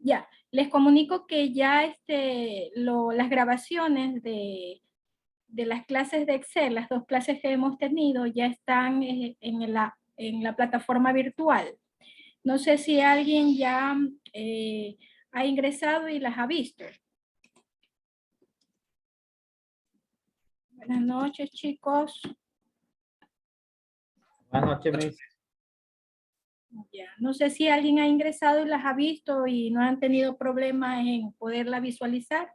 Ya, les comunico que ya las grabaciones de las clases de Excel, las 2 clases que hemos tenido, ya están en la plataforma virtual. No sé si alguien ya ha ingresado y las ha visto. Buenas noches, chicos. Buenas noches, Miss. Ya. No sé si alguien ha ingresado y las ha visto y no han tenido problemas en poderla visualizar.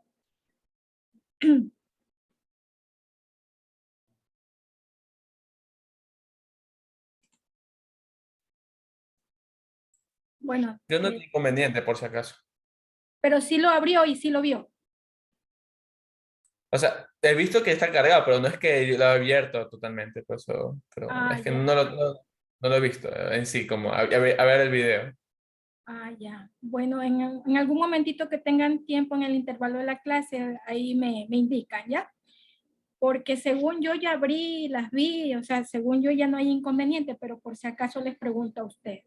Bueno, Yo no tengo inconveniente, por si acaso. pero sí lo abrió y sí lo vio. O sea, he visto que está cargado, pero no es que yo lo he abierto totalmente, por eso, pero Ah, es que ya. no lo he visto en sí, como a ver el video. Ah, ya. Bueno, en algún momentito que tengan tiempo en el intervalo de la clase, ahí me indican, ¿ya? Porque según yo ya abrí, las vi, o sea, según yo ya no hay inconveniente, pero por si acaso les pregunto a ustedes.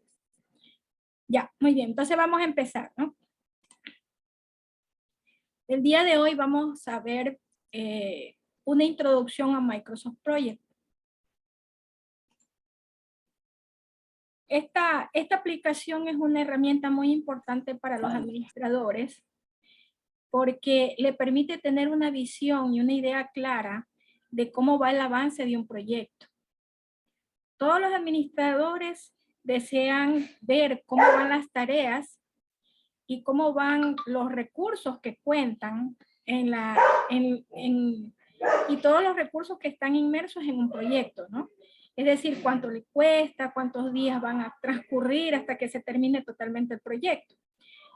Ya, muy bien. Entonces vamos a empezar, ¿no? El día de hoy vamos a ver una introducción a Microsoft Project. Esta aplicación es una herramienta muy importante para los administradores porque le permite tener una visión y una idea clara de cómo va el avance de un proyecto. Todos los administradores desean ver cómo van las tareas y cómo van los recursos que cuentan y todos los recursos que están inmersos en un proyecto, ¿no? Es decir, cuánto le cuesta, cuántos días van a transcurrir hasta que se termine totalmente el proyecto.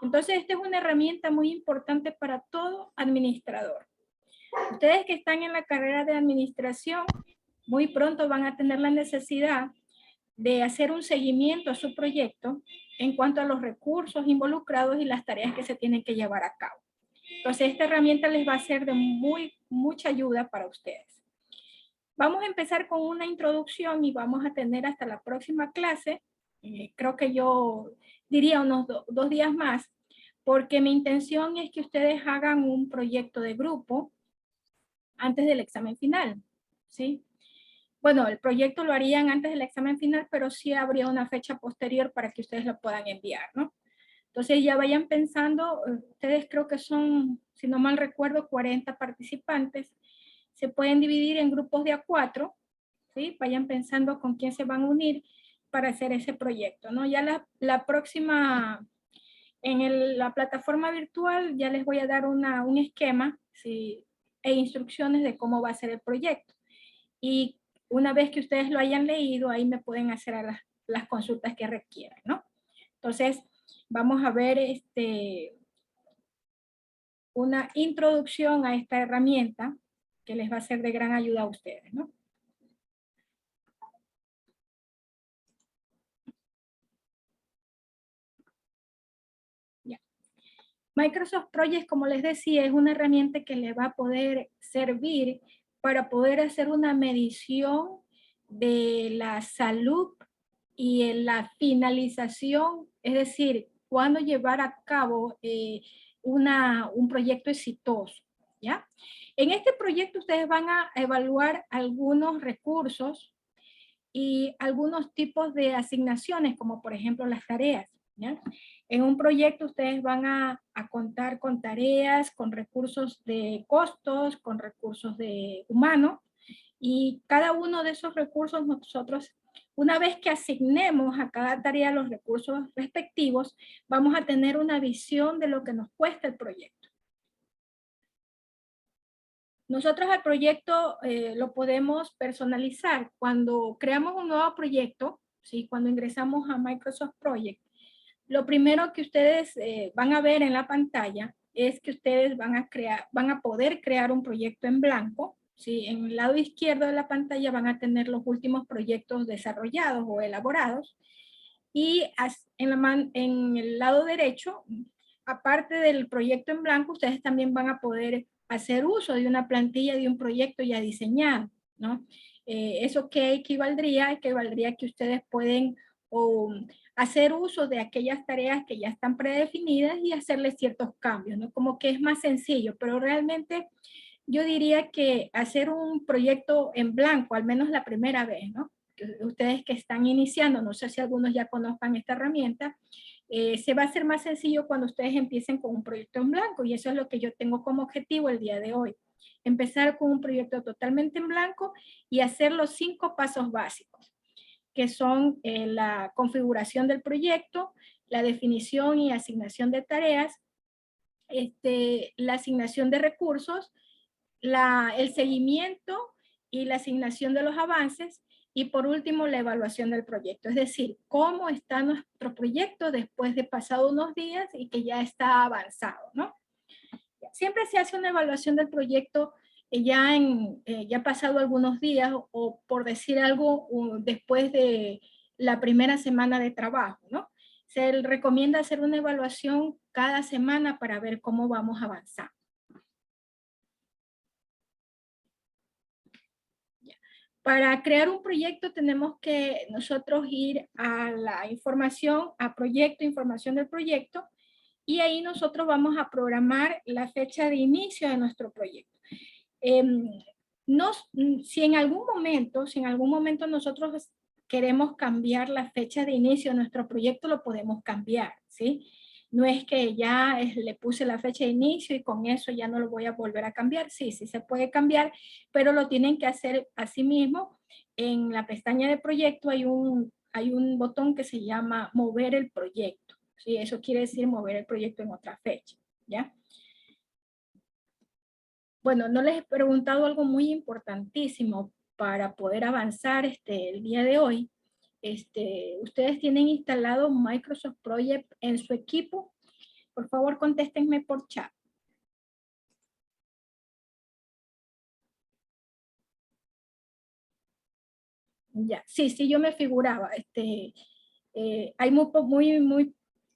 Entonces, esta es una herramienta muy importante para todo administrador. Ustedes que están en la carrera de administración, muy pronto van a tener la necesidad de hacer un seguimiento a su proyecto en cuanto a los recursos involucrados y las tareas que se tienen que llevar a cabo. Entonces, esta herramienta les va a ser de mucha ayuda para ustedes. Vamos a empezar con una introducción y vamos a tener hasta la próxima clase, creo que yo diría unos 2 días más, porque mi intención es que ustedes hagan un proyecto de grupo antes del examen final, ¿sí? Bueno, el proyecto lo harían antes del examen final, pero sí habría una fecha posterior para que ustedes lo puedan enviar, ¿no? Entonces ya vayan pensando, ustedes creo que son, si no mal recuerdo, 40 participantes, se pueden dividir en grupos de a 4, ¿sí? Vayan pensando con quién se van a unir para hacer ese proyecto, ¿no? Ya la próxima, la plataforma virtual, ya les voy a dar un esquema, ¿sí? E instrucciones de cómo va a ser el proyecto. Y una vez que ustedes lo hayan leído, ahí me pueden hacer a las consultas que requieran, ¿no? Entonces, vamos a ver una introducción a esta herramienta que les va a ser de gran ayuda a ustedes, ¿no? Ya. Microsoft Project, como les decía, es una herramienta que les va a poder servir para poder hacer una medición de la salud y en la finalización, es decir, cuándo llevar a cabo un proyecto exitoso, ¿ya? En este proyecto ustedes van a evaluar algunos recursos y algunos tipos de asignaciones, como por ejemplo las tareas, ¿ya? En un proyecto ustedes van a contar con tareas, con recursos de costos, con recursos de humanos, y cada uno de esos recursos nosotros, una vez que asignemos a cada tarea los recursos respectivos, vamos a tener una visión de lo que nos cuesta el proyecto. Nosotros al proyecto lo podemos personalizar. Cuando creamos un nuevo proyecto, ¿sí? Cuando ingresamos a Microsoft Project, lo primero que ustedes van a ver en la pantalla es que ustedes van a poder crear un proyecto en blanco, ¿sí? En el lado izquierdo de la pantalla van a tener los últimos proyectos desarrollados o elaborados. Y en el lado derecho, aparte del proyecto en blanco, ustedes también van a poder hacer uso de una plantilla de un proyecto ya diseñado, ¿no? ¿Eso qué equivaldría? Equivaldría que ustedes pueden o hacer uso de aquellas tareas que ya están predefinidas y hacerle ciertos cambios, ¿no? Como que es más sencillo, pero realmente yo diría que hacer un proyecto en blanco, al menos la primera vez, ¿no? Ustedes que están iniciando, no sé si algunos ya conozcan esta herramienta, se va a hacer más sencillo cuando ustedes empiecen con un proyecto en blanco, y eso es lo que yo tengo como objetivo el día de hoy. Empezar con un proyecto totalmente en blanco y hacer los 5 pasos básicos, que son la configuración del proyecto, la definición y asignación de tareas, la asignación de recursos, el seguimiento y la asignación de los avances, y por último la evaluación del proyecto, es decir, cómo está nuestro proyecto después de pasado unos días y que ya está avanzado, ¿no? Siempre se hace una evaluación del proyecto ya pasado algunos días, o por decir algo, después de la primera semana de trabajo, ¿no? Se recomienda hacer una evaluación cada semana para ver cómo vamos avanzando. Para crear un proyecto tenemos que nosotros ir a la información, a proyecto, información del proyecto, y ahí nosotros vamos a programar la fecha de inicio de nuestro proyecto. Si en algún momento nosotros queremos cambiar la fecha de inicio de nuestro proyecto, lo podemos cambiar, ¿sí? No es que ya le puse la fecha de inicio y con eso ya no lo voy a volver a cambiar. Sí, sí se puede cambiar, pero lo tienen que hacer así mismo. En la pestaña de proyecto hay un botón que se llama mover el proyecto, ¿sí? Eso quiere decir mover el proyecto en otra fecha, ¿ya? Bueno, no les he preguntado algo muy importantísimo para poder avanzar el día de hoy. ¿Ustedes tienen instalado Microsoft Project en su equipo? Por favor, contéstenme por chat. Ya, sí, yo me figuraba. Hay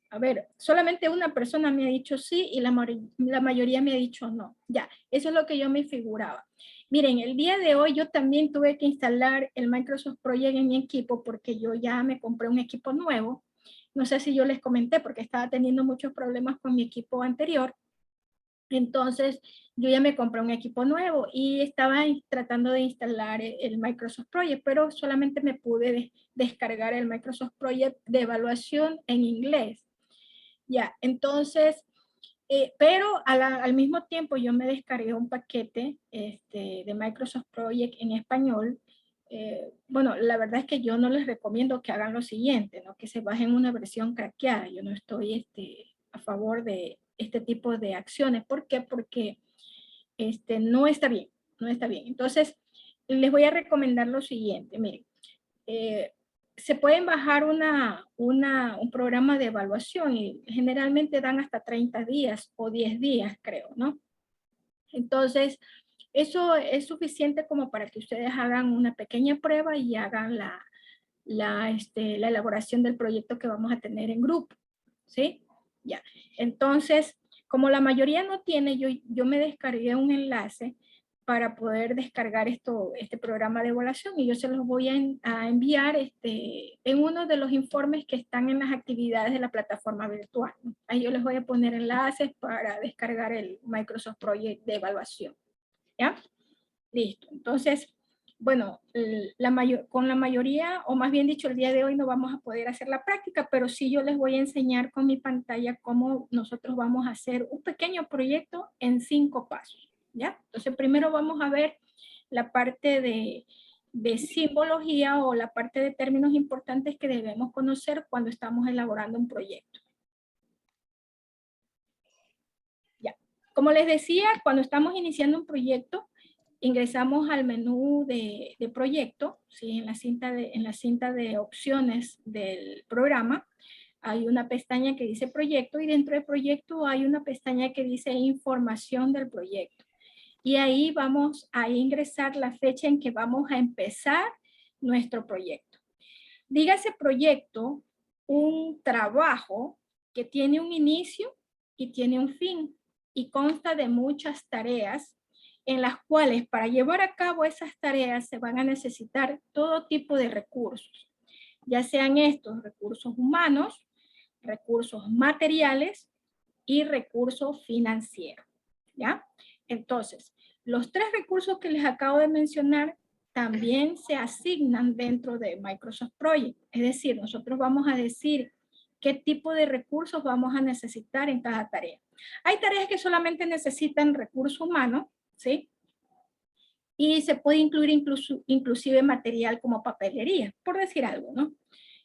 a ver, solamente una persona me ha dicho sí y la mayoría me ha dicho no. Ya, eso es lo que yo me figuraba. Miren, el día de hoy yo también tuve que instalar el Microsoft Project en mi equipo porque yo ya me compré un equipo nuevo. No sé si yo les comenté porque estaba teniendo muchos problemas con mi equipo anterior. Entonces, yo ya me compré un equipo nuevo y estaba tratando de instalar el Microsoft Project, pero solamente me pude descargar el Microsoft Project de evaluación en inglés. Ya, entonces, pero al mismo tiempo yo me descargué un paquete de Microsoft Project en español. Bueno, la verdad es que yo no les recomiendo que hagan lo siguiente, ¿no? Que se bajen una versión craqueada. Yo no estoy a favor de este tipo de acciones. ¿Por qué? Porque no está bien, no está bien. Entonces, les voy a recomendar lo siguiente. Miren, se pueden bajar un programa de evaluación y generalmente dan hasta 30 días o 10 días, creo, ¿no? Entonces, eso es suficiente como para que ustedes hagan una pequeña prueba y hagan la elaboración del proyecto que vamos a tener en grupo, ¿sí? Ya. Entonces, como la mayoría no tiene, yo me descargué un enlace para poder descargar este programa de evaluación y yo se los voy a enviar en uno de los informes que están en las actividades de la plataforma virtual, ¿no? Ahí yo les voy a poner enlaces para descargar el Microsoft Project de evaluación, ¿ya? Listo. Entonces, bueno, con la mayoría, o más bien dicho, el día de hoy no vamos a poder hacer la práctica, pero sí yo les voy a enseñar con mi pantalla cómo nosotros vamos a hacer un pequeño proyecto en 5 pasos, ¿ya? Entonces, primero vamos a ver la parte de simbología o la parte de términos importantes que debemos conocer cuando estamos elaborando un proyecto. Ya. Como les decía, cuando estamos iniciando un proyecto, ingresamos al menú de proyecto, ¿sí? En la cinta de opciones del programa hay una pestaña que dice proyecto y dentro del proyecto hay una pestaña que dice información del proyecto. Y ahí vamos a ingresar la fecha en que vamos a empezar nuestro proyecto. Dígase proyecto un trabajo que tiene un inicio y tiene un fin y consta de muchas tareas en las cuales para llevar a cabo esas tareas se van a necesitar todo tipo de recursos. ya sean estos recursos humanos, recursos materiales y recursos financieros, ¿ya? Entonces, los 3 recursos que les acabo de mencionar también se asignan dentro de Microsoft Project. Es decir, nosotros vamos a decir qué tipo de recursos vamos a necesitar en cada tarea. Hay tareas que solamente necesitan recursos humanos, ¿sí? Y se puede incluir inclusive material como papelería, por decir algo, ¿no?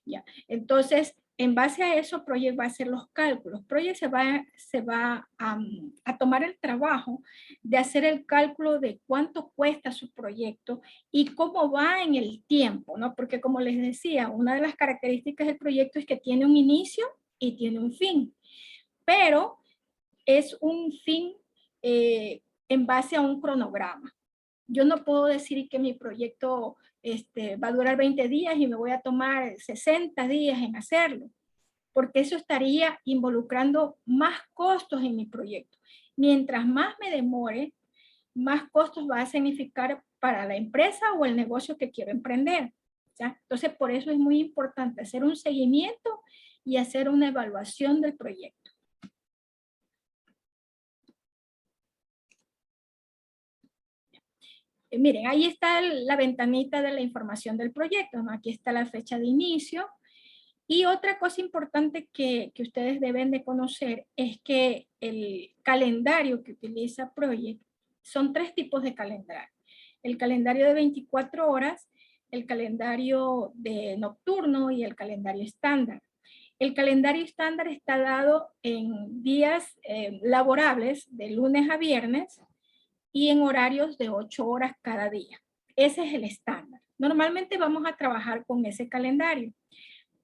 Ya. Entonces, en base a eso, Project va a hacer los cálculos. Project se va a tomar el trabajo de hacer el cálculo de cuánto cuesta su proyecto y cómo va en el tiempo, ¿no? Porque como les decía, una de las características del proyecto es que tiene un inicio y tiene un fin, pero es un fin en base a un cronograma. Yo no puedo decir que mi proyecto va a durar 20 días y me voy a tomar 60 días en hacerlo, porque eso estaría involucrando más costos en mi proyecto. Mientras más me demore, más costos va a significar para la empresa o el negocio que quiero emprender, ¿ya? Entonces, por eso es muy importante hacer un seguimiento y hacer una evaluación del proyecto. Miren, ahí está la ventanita de la información del proyecto, ¿no? Aquí está la fecha de inicio. Y otra cosa importante que ustedes deben de conocer es que el calendario que utiliza Project son 3 tipos de calendario. El calendario de 24 horas, el calendario de nocturno y el calendario estándar. El calendario estándar está dado en días laborables de lunes a viernes y en horarios de 8 horas cada día. Ese es el estándar. Normalmente vamos a trabajar con ese calendario,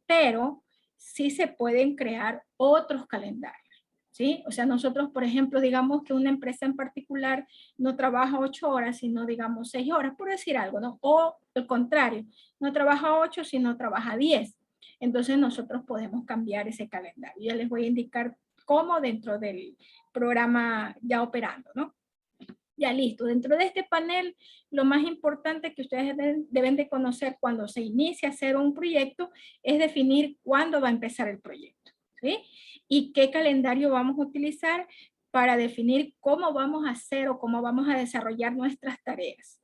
pero sí se pueden crear otros calendarios, ¿sí? O sea, nosotros, por ejemplo, digamos que una empresa en particular no trabaja 8 horas, sino digamos 6 horas, por decir algo, ¿no? O el contrario, no trabaja 8, sino trabaja 10. Entonces nosotros podemos cambiar ese calendario. Ya les voy a indicar cómo dentro del programa ya operando, ¿no? Ya listo, dentro de este panel, lo más importante que ustedes deben de conocer cuando se inicia a hacer un proyecto es definir cuándo va a empezar el proyecto, ¿sí? Y qué calendario vamos a utilizar para definir cómo vamos a hacer o cómo vamos a desarrollar nuestras tareas.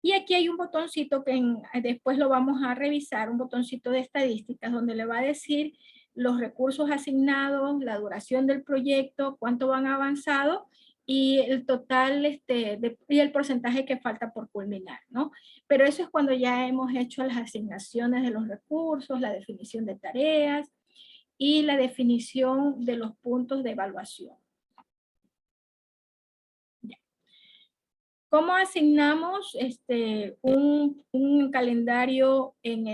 Y aquí hay un botoncito que después lo vamos a revisar, un botoncito de estadísticas donde le va a decir los recursos asignados, la duración del proyecto, cuánto van avanzado y el total y el porcentaje que falta por culminar, ¿no? Pero eso es cuando ya hemos hecho las asignaciones de los recursos, la definición de tareas y la definición de los puntos de evaluación. Ya. ¿Cómo asignamos un calendario en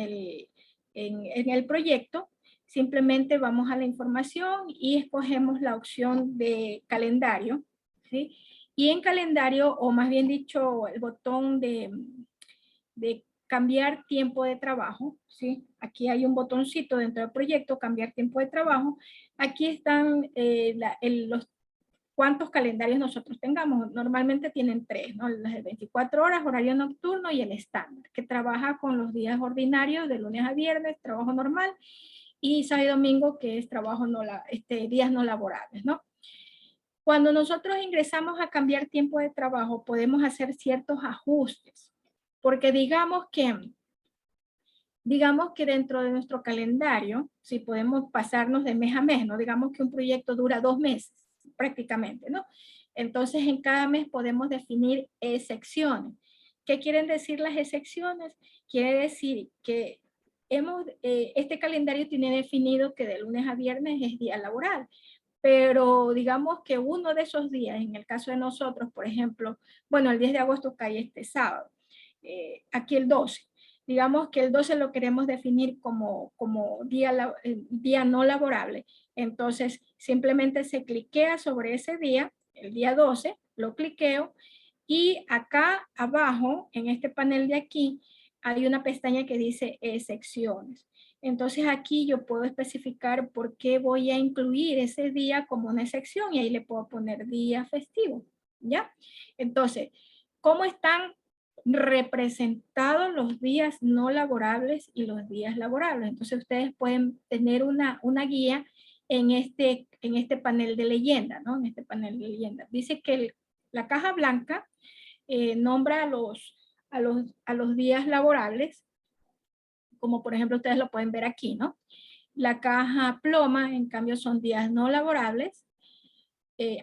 el proyecto? Simplemente vamos a la información y escogemos la opción de calendario, ¿sí? Y en calendario, o más bien dicho, el botón de cambiar tiempo de trabajo, ¿sí? Aquí hay un botoncito dentro del proyecto, cambiar tiempo de trabajo. Aquí están los cuántos calendarios nosotros tengamos. Normalmente tienen 3, ¿no? Las de 24 horas, horario nocturno y el estándar, que trabaja con los días ordinarios de lunes a viernes, trabajo normal, y sábado y domingo, que es trabajo días no laborables, ¿no? Cuando nosotros ingresamos a cambiar tiempo de trabajo, podemos hacer ciertos ajustes, porque digamos que dentro de nuestro calendario, si podemos pasarnos de mes a mes, ¿no? Digamos que un proyecto dura 2 meses prácticamente, ¿no? Entonces en cada mes podemos definir excepciones. ¿Qué quieren decir las excepciones? Quiere decir que este calendario tiene definido que de lunes a viernes es día laboral, pero digamos que uno de esos días, en el caso de nosotros, por ejemplo, bueno, el 10 de agosto cae este sábado, aquí el 12. Digamos que el 12 lo queremos definir como día no laborable. Entonces, simplemente se cliquea sobre ese día, el día 12, lo cliqueo y acá abajo, en este panel de aquí, hay una pestaña que dice secciones. Entonces aquí yo puedo especificar por qué voy a incluir ese día como una sección y ahí le puedo poner día festivo, ¿ya? Entonces, ¿cómo están representados los días no laborables y los días laborables. Entonces ustedes pueden tener una guía en este panel de leyenda, ¿no? En este panel de leyenda. Dice que la caja blanca nombra a los días laborables, como por ejemplo ustedes lo pueden ver aquí, ¿no? La caja ploma, en cambio, son días no laborables.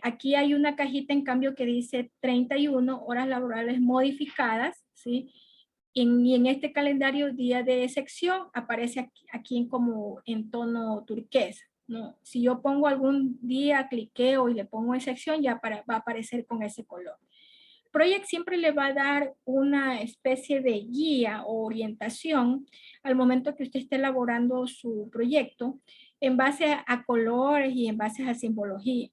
Aquí hay una cajita, en cambio, que dice 31 horas laborales modificadas, ¿sí? Y en este calendario, día de sección, aparece aquí como en tono turquesa, ¿no? Si yo pongo algún día, cliqueo y le pongo en sección, ya va a aparecer con ese color. Project siempre le va a dar una especie de guía o orientación al momento que usted esté elaborando su proyecto en base a colores y en base a simbología.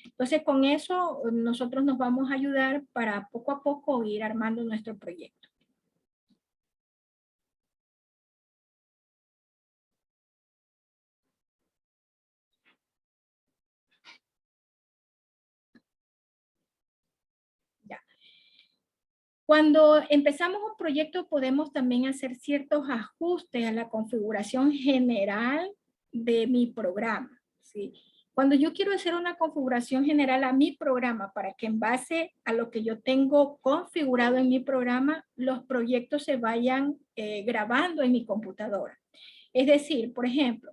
Entonces, con eso nosotros nos vamos a ayudar para poco a poco ir armando nuestro proyecto. Ya. Cuando empezamos un proyecto podemos también hacer ciertos ajustes a la configuración general de mi programa, ¿sí? Cuando yo quiero hacer una configuración general a mi programa para que en base a lo que yo tengo configurado en mi programa, los proyectos se vayan grabando en mi computadora. Es decir, por ejemplo,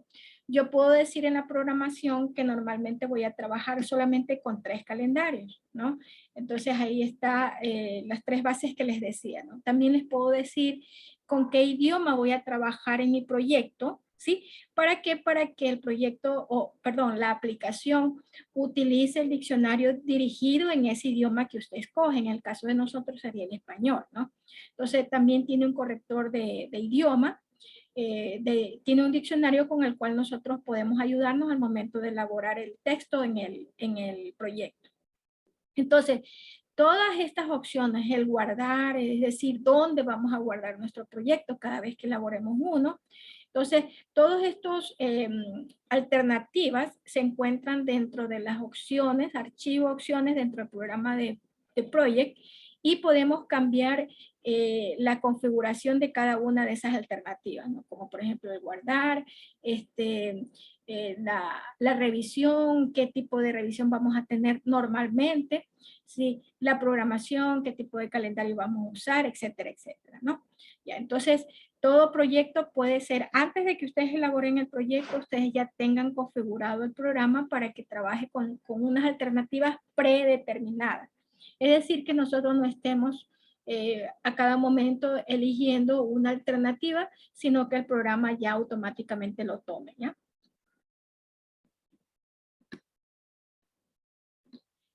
yo puedo decir en la programación que normalmente voy a trabajar solamente con 3 calendarios, ¿no? Entonces ahí está las 3 bases que les decía, ¿no? También les puedo decir con qué idioma voy a trabajar en mi proyecto, ¿sí? ¿Para qué? Para que el proyecto, la aplicación utilice el diccionario dirigido en ese idioma que usted escoge. En el caso de nosotros sería el español, ¿no? Entonces también tiene un corrector de idioma. Tiene un diccionario con el cual nosotros podemos ayudarnos al momento de elaborar el texto en el proyecto. Entonces, todas estas opciones, el guardar, es decir, dónde vamos a guardar nuestro proyecto cada vez que elaboremos uno. Entonces, todos estos alternativas se encuentran dentro de las opciones, archivo opciones dentro del programa de Project, y podemos cambiar la configuración de cada una de esas alternativas, ¿no? Como por ejemplo el guardar, la revisión, qué tipo de revisión vamos a tener normalmente, ¿sí? La programación, qué tipo de calendario vamos a usar, etcétera, etcétera, ¿no? Ya, entonces, todo proyecto puede ser, antes de que ustedes elaboren el proyecto, ustedes ya tengan configurado el programa para que trabaje con unas alternativas predeterminadas. Es decir, que nosotros no estemos a cada momento eligiendo una alternativa, sino que el programa ya automáticamente lo tome, ¿ya?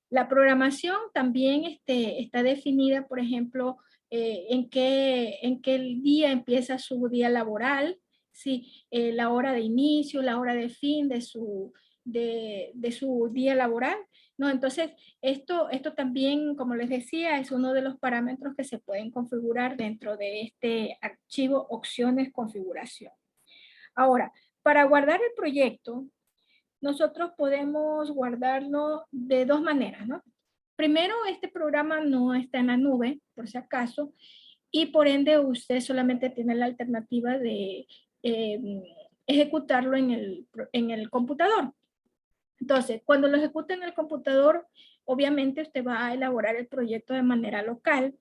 La programación también está definida, por ejemplo, en qué día empieza su día laboral, ¿sí? La hora de inicio, la hora de fin de su día laboral, ¿no? Entonces, esto también, como les decía, es uno de los parámetros que se pueden configurar dentro de este archivo opciones configuración. Ahora, para guardar el proyecto, nosotros podemos guardarlo de 2 maneras, ¿no? Primero, este programa no está en la nube, por si acaso, y por ende usted solamente tiene la alternativa de ejecutarlo en el computador. Entonces, cuando lo ejecuta en el computador, obviamente usted va a elaborar el proyecto de manera local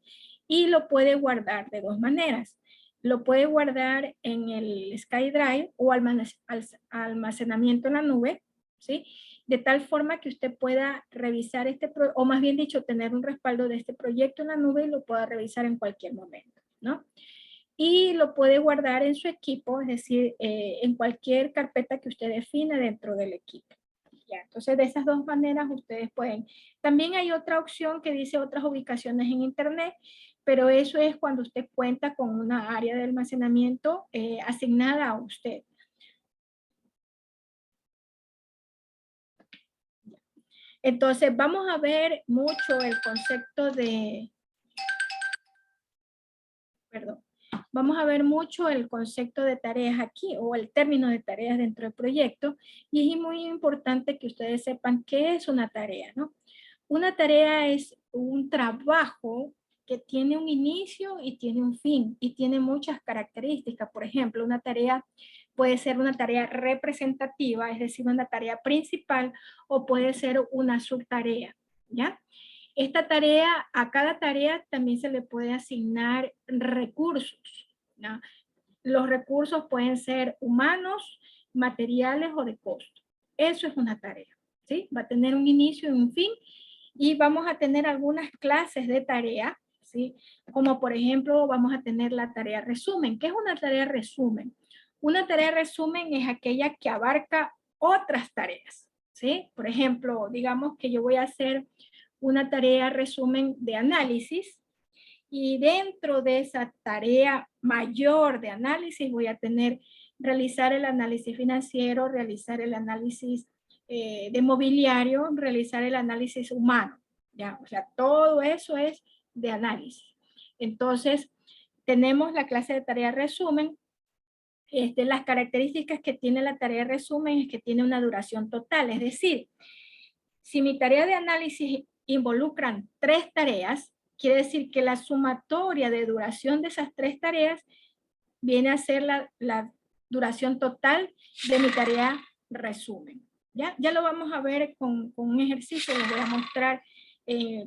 y lo puede guardar de 2 maneras. Lo puede guardar en el SkyDrive o almacenamiento en la nube, ¿sí? De tal forma que usted pueda revisar o más bien dicho, tener un respaldo de este proyecto en la nube y lo pueda revisar en cualquier momento, ¿no? Y lo puede guardar en su equipo, es decir, en cualquier carpeta que usted define dentro del equipo. Ya, entonces, de esas 2 maneras ustedes pueden. También hay otra opción que dice otras ubicaciones en Internet, pero eso es cuando usted cuenta con una área de almacenamiento asignada a usted. Entonces, vamos a ver mucho el concepto de, perdón, vamos a ver mucho el concepto de tareas aquí o el término de tareas dentro del proyecto, y es muy importante que ustedes sepan qué es una tarea, ¿no? Una tarea es un trabajo que tiene un inicio y tiene un fin y tiene muchas características. Por ejemplo, una tarea puede ser una tarea representativa, es decir, una tarea principal, o puede ser una subtarea, ¿ya? Esta tarea, a cada tarea también se le puede asignar recursos, ¿no? Los recursos pueden ser humanos, materiales o de costo. Eso es una tarea, ¿sí? Va a tener un inicio y un fin, y vamos a tener algunas clases de tarea, ¿sí? Como por ejemplo, vamos a tener la tarea resumen. ¿Qué es una tarea resumen? Una tarea resumen es aquella que abarca otras tareas, ¿sí? Por ejemplo, digamos que yo voy a hacer una tarea resumen de análisis, y dentro de esa tarea mayor de análisis voy a tener realizar el análisis financiero, realizar el análisis de mobiliario, realizar el análisis humano, ¿ya? O sea, todo eso es de análisis. Entonces, tenemos la clase de tarea resumen. Las características que tiene la tarea resumen es que tiene una duración total, es decir, si mi tarea de análisis involucran 3 tareas, quiere decir que la sumatoria de duración de esas 3 tareas viene a ser la duración total de mi tarea resumen. Ya lo vamos a ver con un ejercicio, les voy a mostrar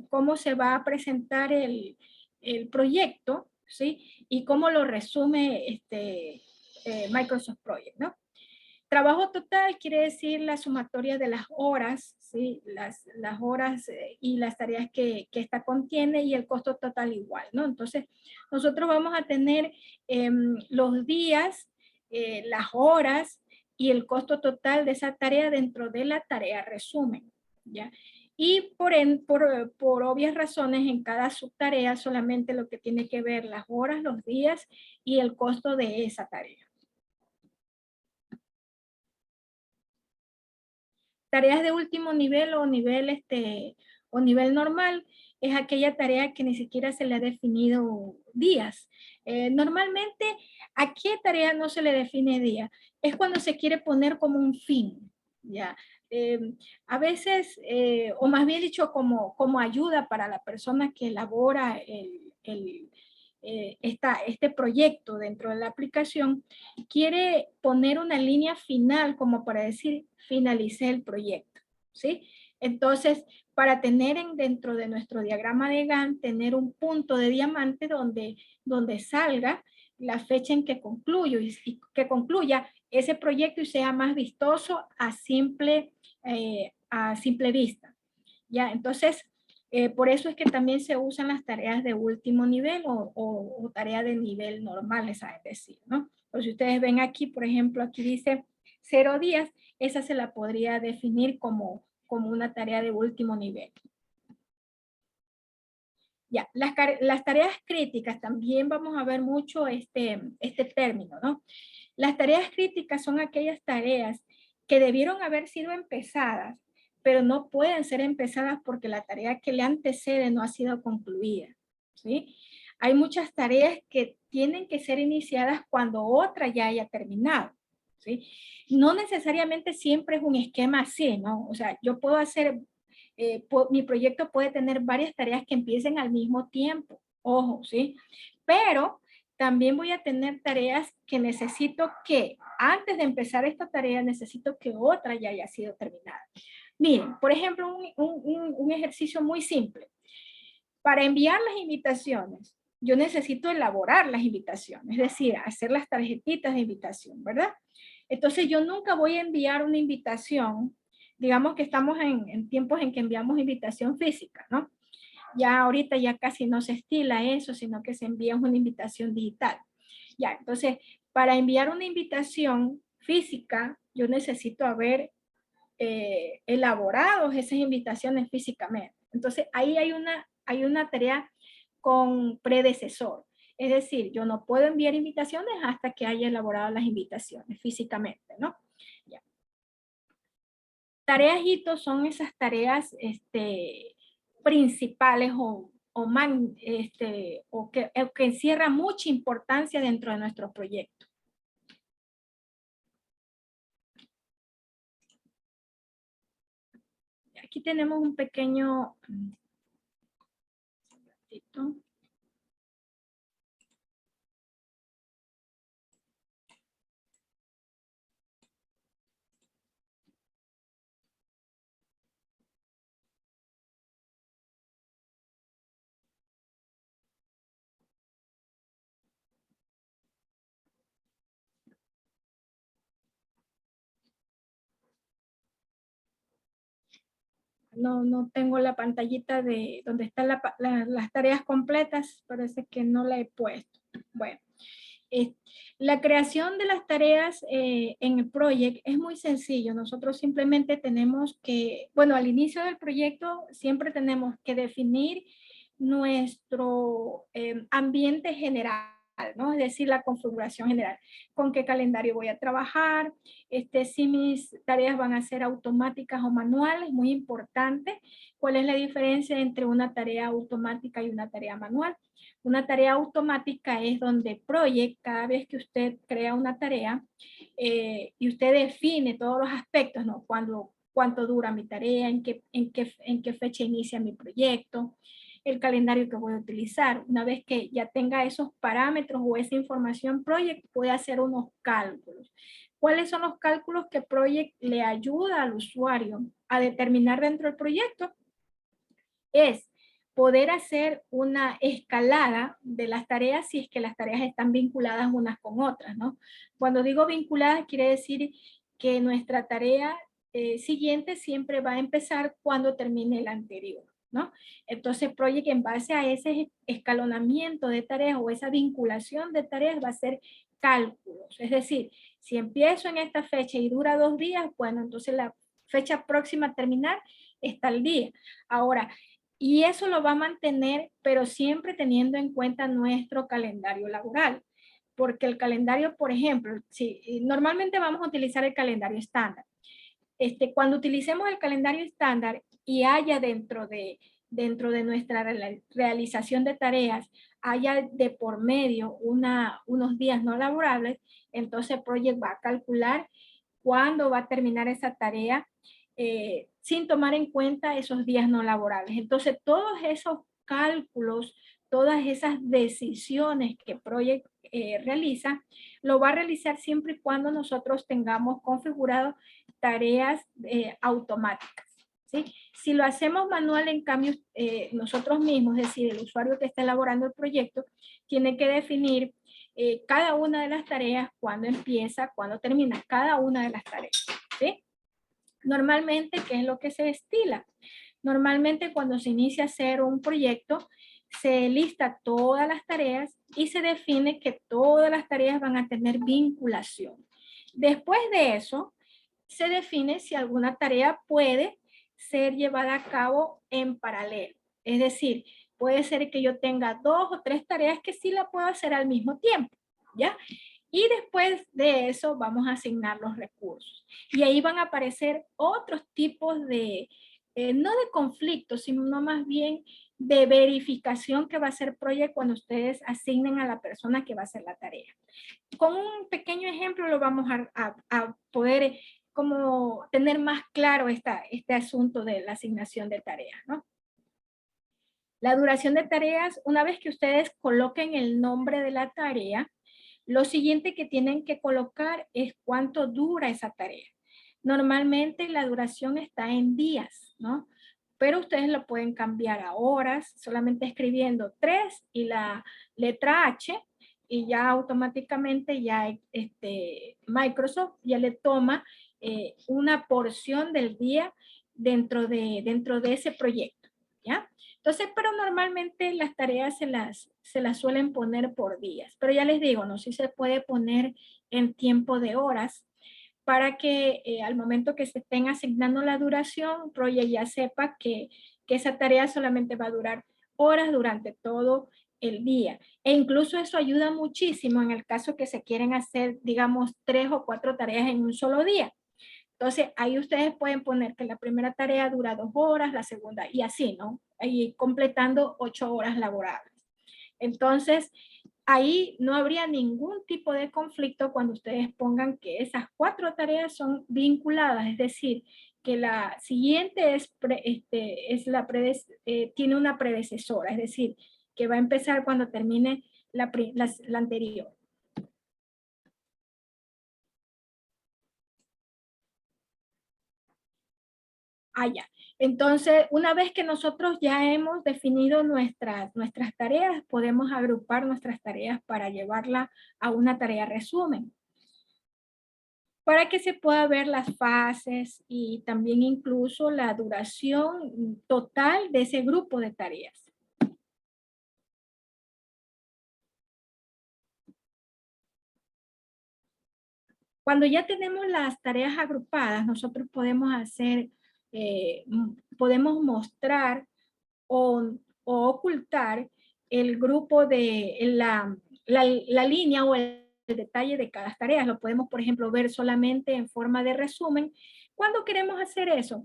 cómo se va a presentar el proyecto, ¿sí? Y cómo lo resume Microsoft Project, ¿no? Trabajo total quiere decir la sumatoria de las horas, ¿sí? Las horas y las tareas que esta contiene, y el costo total igual, ¿no? Entonces, nosotros vamos a tener los días, las horas y el costo total de esa tarea dentro de la tarea resumen, ¿ya? Y por obvias razones, en cada subtarea solamente lo que tiene que ver las horas, los días y el costo de esa tarea. Tareas de último nivel o nivel normal es aquella tarea que ni siquiera se le ha definido días. Normalmente, ¿a qué tarea no se le define día? Es cuando se quiere poner como un fin, ¿ya? A veces, o más bien dicho, como ayuda para la persona que elabora este proyecto dentro de la aplicación, quiere poner una línea final como para decir, finalicé el proyecto, ¿sí? Entonces, para tener dentro de nuestro diagrama de Gantt, tener un punto de diamante donde salga la fecha en que concluyo y que concluya ese proyecto y sea más vistoso a simple vista. ¿Ya? Entonces, por eso es que también se usan las tareas de último nivel o tareas de nivel normal, es decir, ¿no? Pues si ustedes ven aquí, por ejemplo, aquí dice 0 días, esa se la podría definir como una tarea de último nivel. Ya, las tareas críticas, también vamos a ver mucho este término, ¿no? Las tareas críticas son aquellas tareas que debieron haber sido empezadas, pero no pueden ser empezadas porque la tarea que le antecede no ha sido concluida, ¿sí? Hay muchas tareas que tienen que ser iniciadas cuando otra ya haya terminado, ¿sí? No necesariamente siempre es un esquema así, ¿no? O sea, yo puedo hacer, mi proyecto puede tener varias tareas que empiecen al mismo tiempo, ojo, ¿sí? Pero también voy a tener tareas que necesito que, antes de empezar esta tarea, necesito que otra ya haya sido terminada. Miren, por ejemplo, un ejercicio muy simple. Para enviar las invitaciones, yo necesito elaborar las invitaciones, es decir, hacer las tarjetitas de invitación, ¿verdad? Entonces yo nunca voy a enviar una invitación, digamos que estamos en tiempos en que enviamos invitación física, ¿no? Ya ahorita ya casi no se estila eso, sino que se envía una invitación digital. Ya, entonces, para enviar una invitación física, yo necesito haber elaborado esas invitaciones físicamente. Entonces, ahí hay una tarea con predecesor. Es decir, yo no puedo enviar invitaciones hasta que haya elaborado las invitaciones físicamente, ¿no? Ya. Tareas hitos son esas tareas principales o que encierran mucha importancia dentro de nuestro proyecto. Aquí tenemos un pequeño... no tengo la pantallita de donde están las tareas completas, parece que no la he puesto. Bueno, la creación de las tareas en el proyecto es muy sencillo. Nosotros simplemente tenemos que, bueno, al inicio del proyecto siempre tenemos que definir nuestro ambiente general, ¿no? Es decir, la configuración general. Con qué calendario voy a trabajar, si mis tareas van a ser automáticas o manuales, muy importante. ¿Cuál es la diferencia entre una tarea automática y una tarea manual? Una tarea automática es donde Project, cada vez que usted crea una tarea y usted define todos los aspectos, ¿no? Cuánto dura mi tarea, en qué fecha inicia mi proyecto, el calendario que voy a utilizar. Una vez que ya tenga esos parámetros o esa información, Project puede hacer unos cálculos. ¿Cuáles son los cálculos que Project le ayuda al usuario a determinar dentro del proyecto? Es poder hacer una escalada de las tareas si es que las tareas están vinculadas unas con otras, ¿no? Cuando digo vinculadas, quiere decir que nuestra tarea siguiente siempre va a empezar cuando termine la anterior, ¿no? Entonces, Project en base a ese escalonamiento de tareas o esa vinculación de tareas va a hacer cálculos. Es decir, si empiezo en esta fecha y dura 2 días, bueno, entonces la fecha próxima a terminar está el día. Ahora, y eso lo va a mantener, pero siempre teniendo en cuenta nuestro calendario laboral. Porque el calendario, por ejemplo, si normalmente vamos a utilizar el calendario estándar. Cuando utilicemos el calendario estándar y haya dentro de nuestra realización de tareas, haya de por medio unos días no laborables, entonces Project va a calcular cuándo va a terminar esa tarea sin tomar en cuenta esos días no laborables. Entonces, todos esos cálculos, todas esas decisiones que Project realiza, lo va a realizar siempre y cuando nosotros tengamos configurado tareas automáticas. ¿Sí? Si lo hacemos manual, en cambio, nosotros mismos, es decir, el usuario que está elaborando el proyecto, tiene que definir cada una de las tareas, cuándo empieza, cuándo termina cada una de las tareas. ¿Sí? Normalmente, ¿qué es lo que se estila? Normalmente cuando se inicia a hacer un proyecto, se lista todas las tareas y se define que todas las tareas van a tener vinculación. Después de eso, se define si alguna tarea puede ser llevada a cabo en paralelo. Es decir, puede ser que yo tenga 2 o 3 tareas que sí la puedo hacer al mismo tiempo, ¿ya? Y después de eso vamos a asignar los recursos. Y ahí van a aparecer otros tipos de, no de conflictos, sino más bien de verificación que va a hacer Project cuando ustedes asignen a la persona que va a hacer la tarea. Con un pequeño ejemplo lo vamos a poder como tener más claro este asunto de la asignación de tareas, ¿no? La duración de tareas, una vez que ustedes coloquen el nombre de la tarea, lo siguiente que tienen que colocar es cuánto dura esa tarea. Normalmente la duración está en días, ¿no? Pero ustedes lo pueden cambiar a horas, solamente escribiendo 3 y la letra H, y ya automáticamente ya Microsoft ya le toma una porción del día dentro de ese proyecto, ¿ya? Entonces, pero normalmente las tareas se las suelen poner por días, pero ya les digo, no sé si se puede poner en tiempo de horas para que al momento que se estén asignando la duración, Project ya sepa que esa tarea solamente va a durar horas durante todo el día. E incluso eso ayuda muchísimo en el caso que se quieren hacer, digamos, 3 o 4 tareas en un solo día. Entonces, ahí ustedes pueden poner que la primera tarea dura 2 horas, la segunda, y así, ¿no? Ahí completando 8 horas laborables. Entonces, ahí no habría ningún tipo de conflicto cuando ustedes pongan que esas 4 tareas son vinculadas, es decir, que la siguiente tiene una predecesora, es decir, que va a empezar cuando termine la anterior. Ya. Entonces, una vez que nosotros ya hemos definido nuestras tareas, podemos agrupar nuestras tareas para llevarla a una tarea resumen. para que se pueda ver las fases y también incluso la duración total de ese grupo de tareas. Cuando ya tenemos las tareas agrupadas, nosotros podemos hacer, podemos mostrar o ocultar el grupo de la línea o el detalle de cada tarea. Lo podemos, por ejemplo, ver solamente en forma de resumen. ¿Cuándo queremos hacer eso?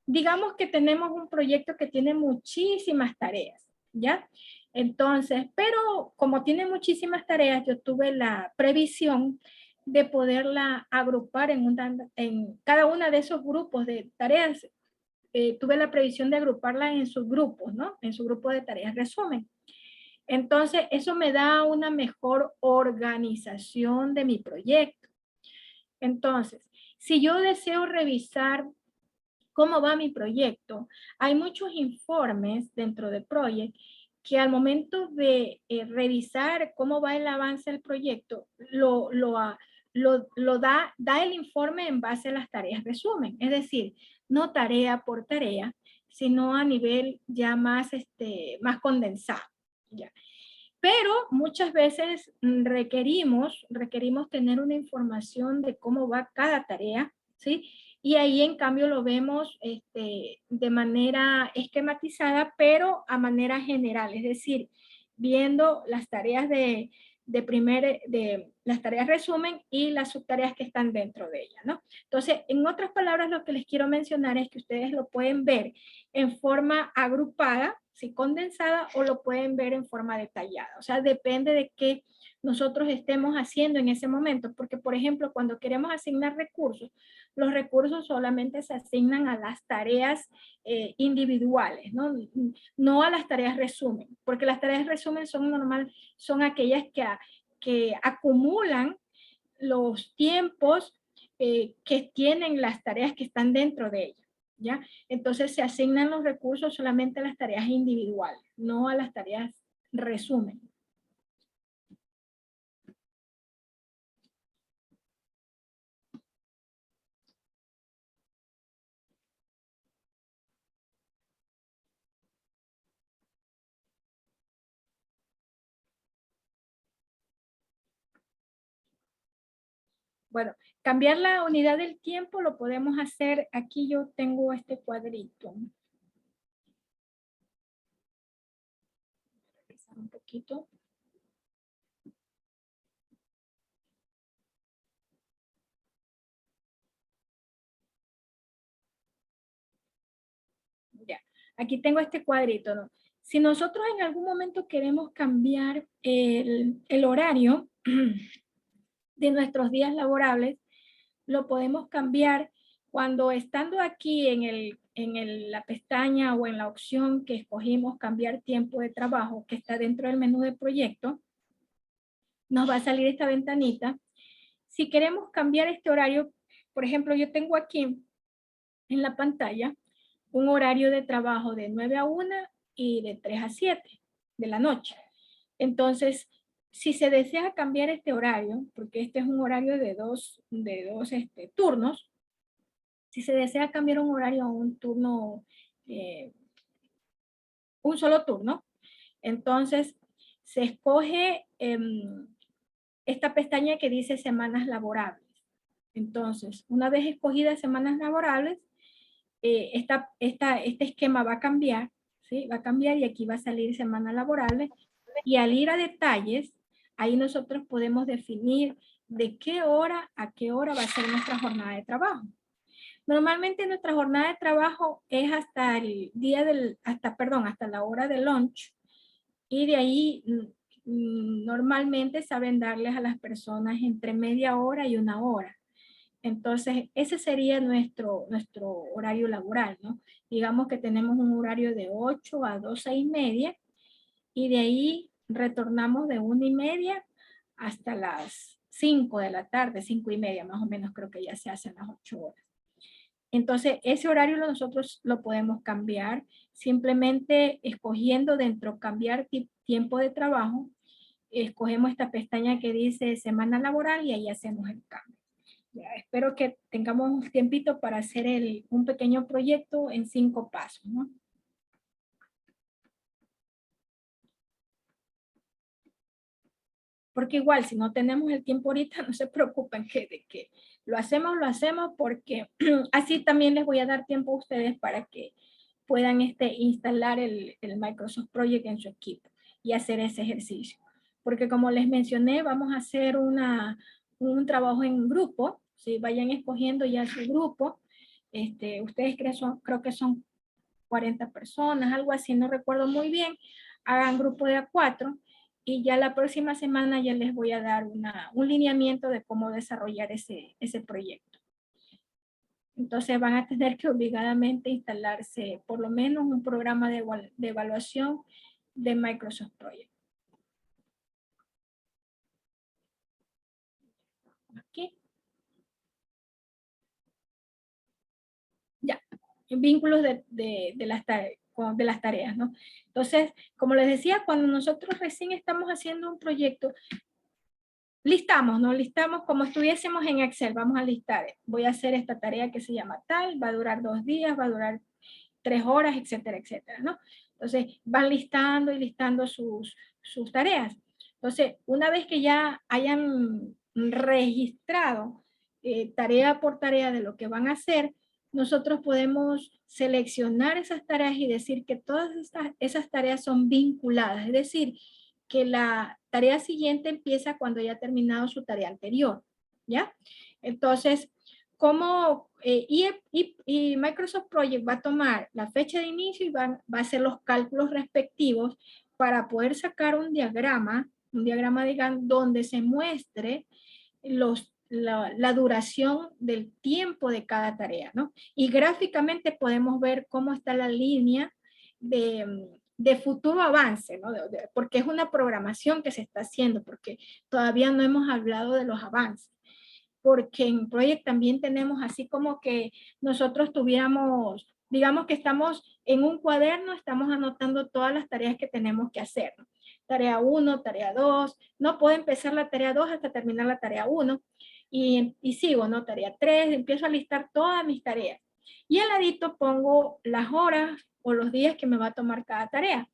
Digamos que tenemos un proyecto que tiene muchísimas tareas, ¿ya? Entonces, pero como tiene muchísimas tareas, yo tuve la previsión de poderla agrupar en cada una de esos grupos de tareas. Tuve la previsión de agruparla en sus grupos, ¿no? En su grupo de tareas resumen. Entonces, eso me da una mejor organización de mi proyecto. Entonces, si yo deseo revisar cómo va mi proyecto, hay muchos informes dentro de Project que al momento de revisar cómo va el avance del proyecto, da el informe en base a las tareas resumen. Es decir, no tarea por tarea, sino a nivel ya más, más condensado. ¿Ya? Pero muchas veces requerimos tener una información de cómo va cada tarea, ¿sí? Y ahí en cambio lo vemos de manera esquematizada, pero a manera general, es decir, viendo las tareas de las tareas resumen y las subtareas que están dentro de ellas, ¿no? Entonces, en otras palabras, lo que les quiero mencionar es que ustedes lo pueden ver en forma agrupada, ¿sí? Condensada, o lo pueden ver en forma detallada. O sea, depende de qué nosotros estemos haciendo en ese momento, porque por ejemplo, cuando queremos asignar recursos, los recursos solamente se asignan a las tareas individuales, ¿no? No a las tareas resumen, porque las tareas resumen son aquellas que acumulan los tiempos que tienen las tareas que están dentro de ellas, ¿ya? Entonces se asignan los recursos solamente a las tareas individuales, no a las tareas resumen. Bueno, cambiar la unidad del tiempo lo podemos hacer. Aquí yo tengo este cuadrito. Un poquito. Ya, aquí tengo este cuadrito, ¿no? Si nosotros en algún momento queremos cambiar el horario de nuestros días laborables, lo podemos cambiar cuando estando aquí la pestaña o en la opción que escogimos cambiar tiempo de trabajo, que está dentro del menú de proyecto, nos va a salir esta ventanita. Si queremos cambiar este horario, por ejemplo, yo tengo aquí en la pantalla un horario de trabajo de 9 a 1 y de 3 a 7 de la noche. Entonces, si se desea cambiar este horario, porque este es un horario de dos turnos, si se desea cambiar un horario a un turno, un solo turno, entonces se escoge esta pestaña que dice semanas laborables. Entonces, una vez escogidas semanas laborables, este esquema va a cambiar, ¿sí? Va a cambiar y aquí va a salir semana laborable. Y al ir a detalles, ahí nosotros podemos definir de qué hora a qué hora va a ser nuestra jornada de trabajo. Normalmente nuestra jornada de trabajo es hasta el día hasta la hora de lunch, y de ahí normalmente saben darles a las personas entre media hora y una hora. Entonces, ese sería nuestro horario laboral, ¿no? Digamos que tenemos un horario de 8 a 12:30 y de ahí retornamos de 1:30 hasta las 5 de la tarde, 5:30 más o menos, creo que ya se hacen las 8 horas. Entonces, ese horario nosotros lo podemos cambiar simplemente escogiendo dentro cambiar tiempo de trabajo, escogemos esta pestaña que dice semana laboral y ahí hacemos el cambio. Ya, espero que tengamos un tiempito para hacer un pequeño proyecto en 5 pasos, ¿no? Porque igual, si no tenemos el tiempo ahorita, no se preocupen de que lo hacemos porque así también les voy a dar tiempo a ustedes para que puedan instalar el Microsoft Project en su equipo y hacer ese ejercicio. Porque como les mencioné, vamos a hacer un trabajo en grupo, ¿sí? Vayan escogiendo ya su grupo. Ustedes creo que son 40 personas, algo así, no recuerdo muy bien. Hagan grupo de A4 y ya la próxima semana ya les voy a dar un lineamiento de cómo desarrollar ese proyecto. Entonces van a tener que obligadamente instalarse por lo menos un programa de evaluación de Microsoft Project. Aquí. Ya, vínculos de las tareas, ¿no? Entonces, como les decía, cuando nosotros recién estamos haciendo un proyecto, listamos, ¿no? Listamos como estuviésemos en Excel, vamos a listar. Voy a hacer esta tarea que se llama tal, va a durar 2 días, va a durar 3 horas, etcétera, etcétera, ¿no? Entonces, van listando y listando sus tareas. Entonces, una vez que ya hayan registrado tarea por tarea de lo que van a hacer, nosotros podemos seleccionar esas tareas y decir que todas esas tareas son vinculadas, es decir, que la tarea siguiente empieza cuando haya terminado su tarea anterior, ¿ya? Entonces, y Microsoft Project va a tomar la fecha de inicio y va a hacer los cálculos respectivos para poder sacar un diagrama, digan, donde se muestre la duración del tiempo de cada tarea, ¿no? Y gráficamente podemos ver cómo está la línea de futuro avance, ¿no? Porque es una programación que se está haciendo, porque todavía no hemos hablado de los avances. Porque en Project también tenemos así como que nosotros tuviéramos, digamos que estamos en un cuaderno, estamos anotando todas las tareas que tenemos que hacer, ¿no? Tarea 1, tarea 2, no puedo empezar la tarea 2 hasta terminar la tarea 1 y sigo, ¿no? Tarea 3, empiezo a listar todas mis tareas. Y al ladito pongo las horas o los días que me va a tomar cada tarea.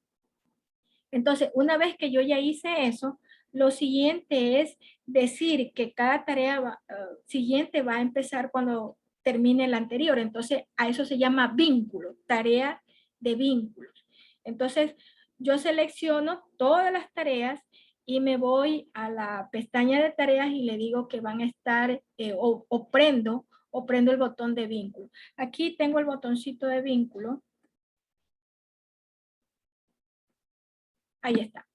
Entonces, una vez que yo ya hice eso, lo siguiente es decir que cada tarea siguiente va a empezar cuando termine la anterior. Entonces, a eso se llama vínculo, tarea de vínculos. Entonces, yo selecciono todas las tareas y me voy a la pestaña de tareas y le digo que van a estar, o prendo el botón de vínculo. Aquí tengo el botoncito de vínculo. Ahí está.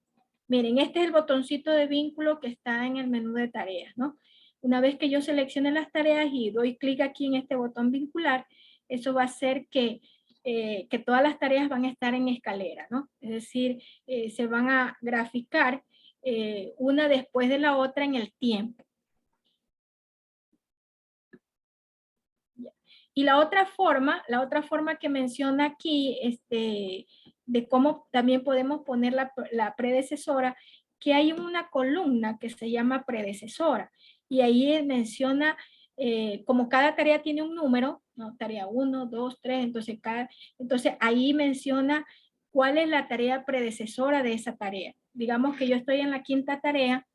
Miren, este es el botoncito de vínculo que está en el menú de tareas, ¿no? Una vez que yo seleccione las tareas y doy clic aquí en este botón vincular, eso va a hacer que todas las tareas van a estar en escalera, ¿no? Es decir, se van a graficar una después de la otra en el tiempo. Y la otra forma que menciona aquí, de cómo también podemos poner la predecesora, que hay una columna que se llama predecesora. Y ahí menciona, como cada tarea tiene un número, ¿no? Tarea 1, 2, 3, entonces ahí menciona cuál es la tarea predecesora de esa tarea. Digamos que yo estoy en la 5ª tarea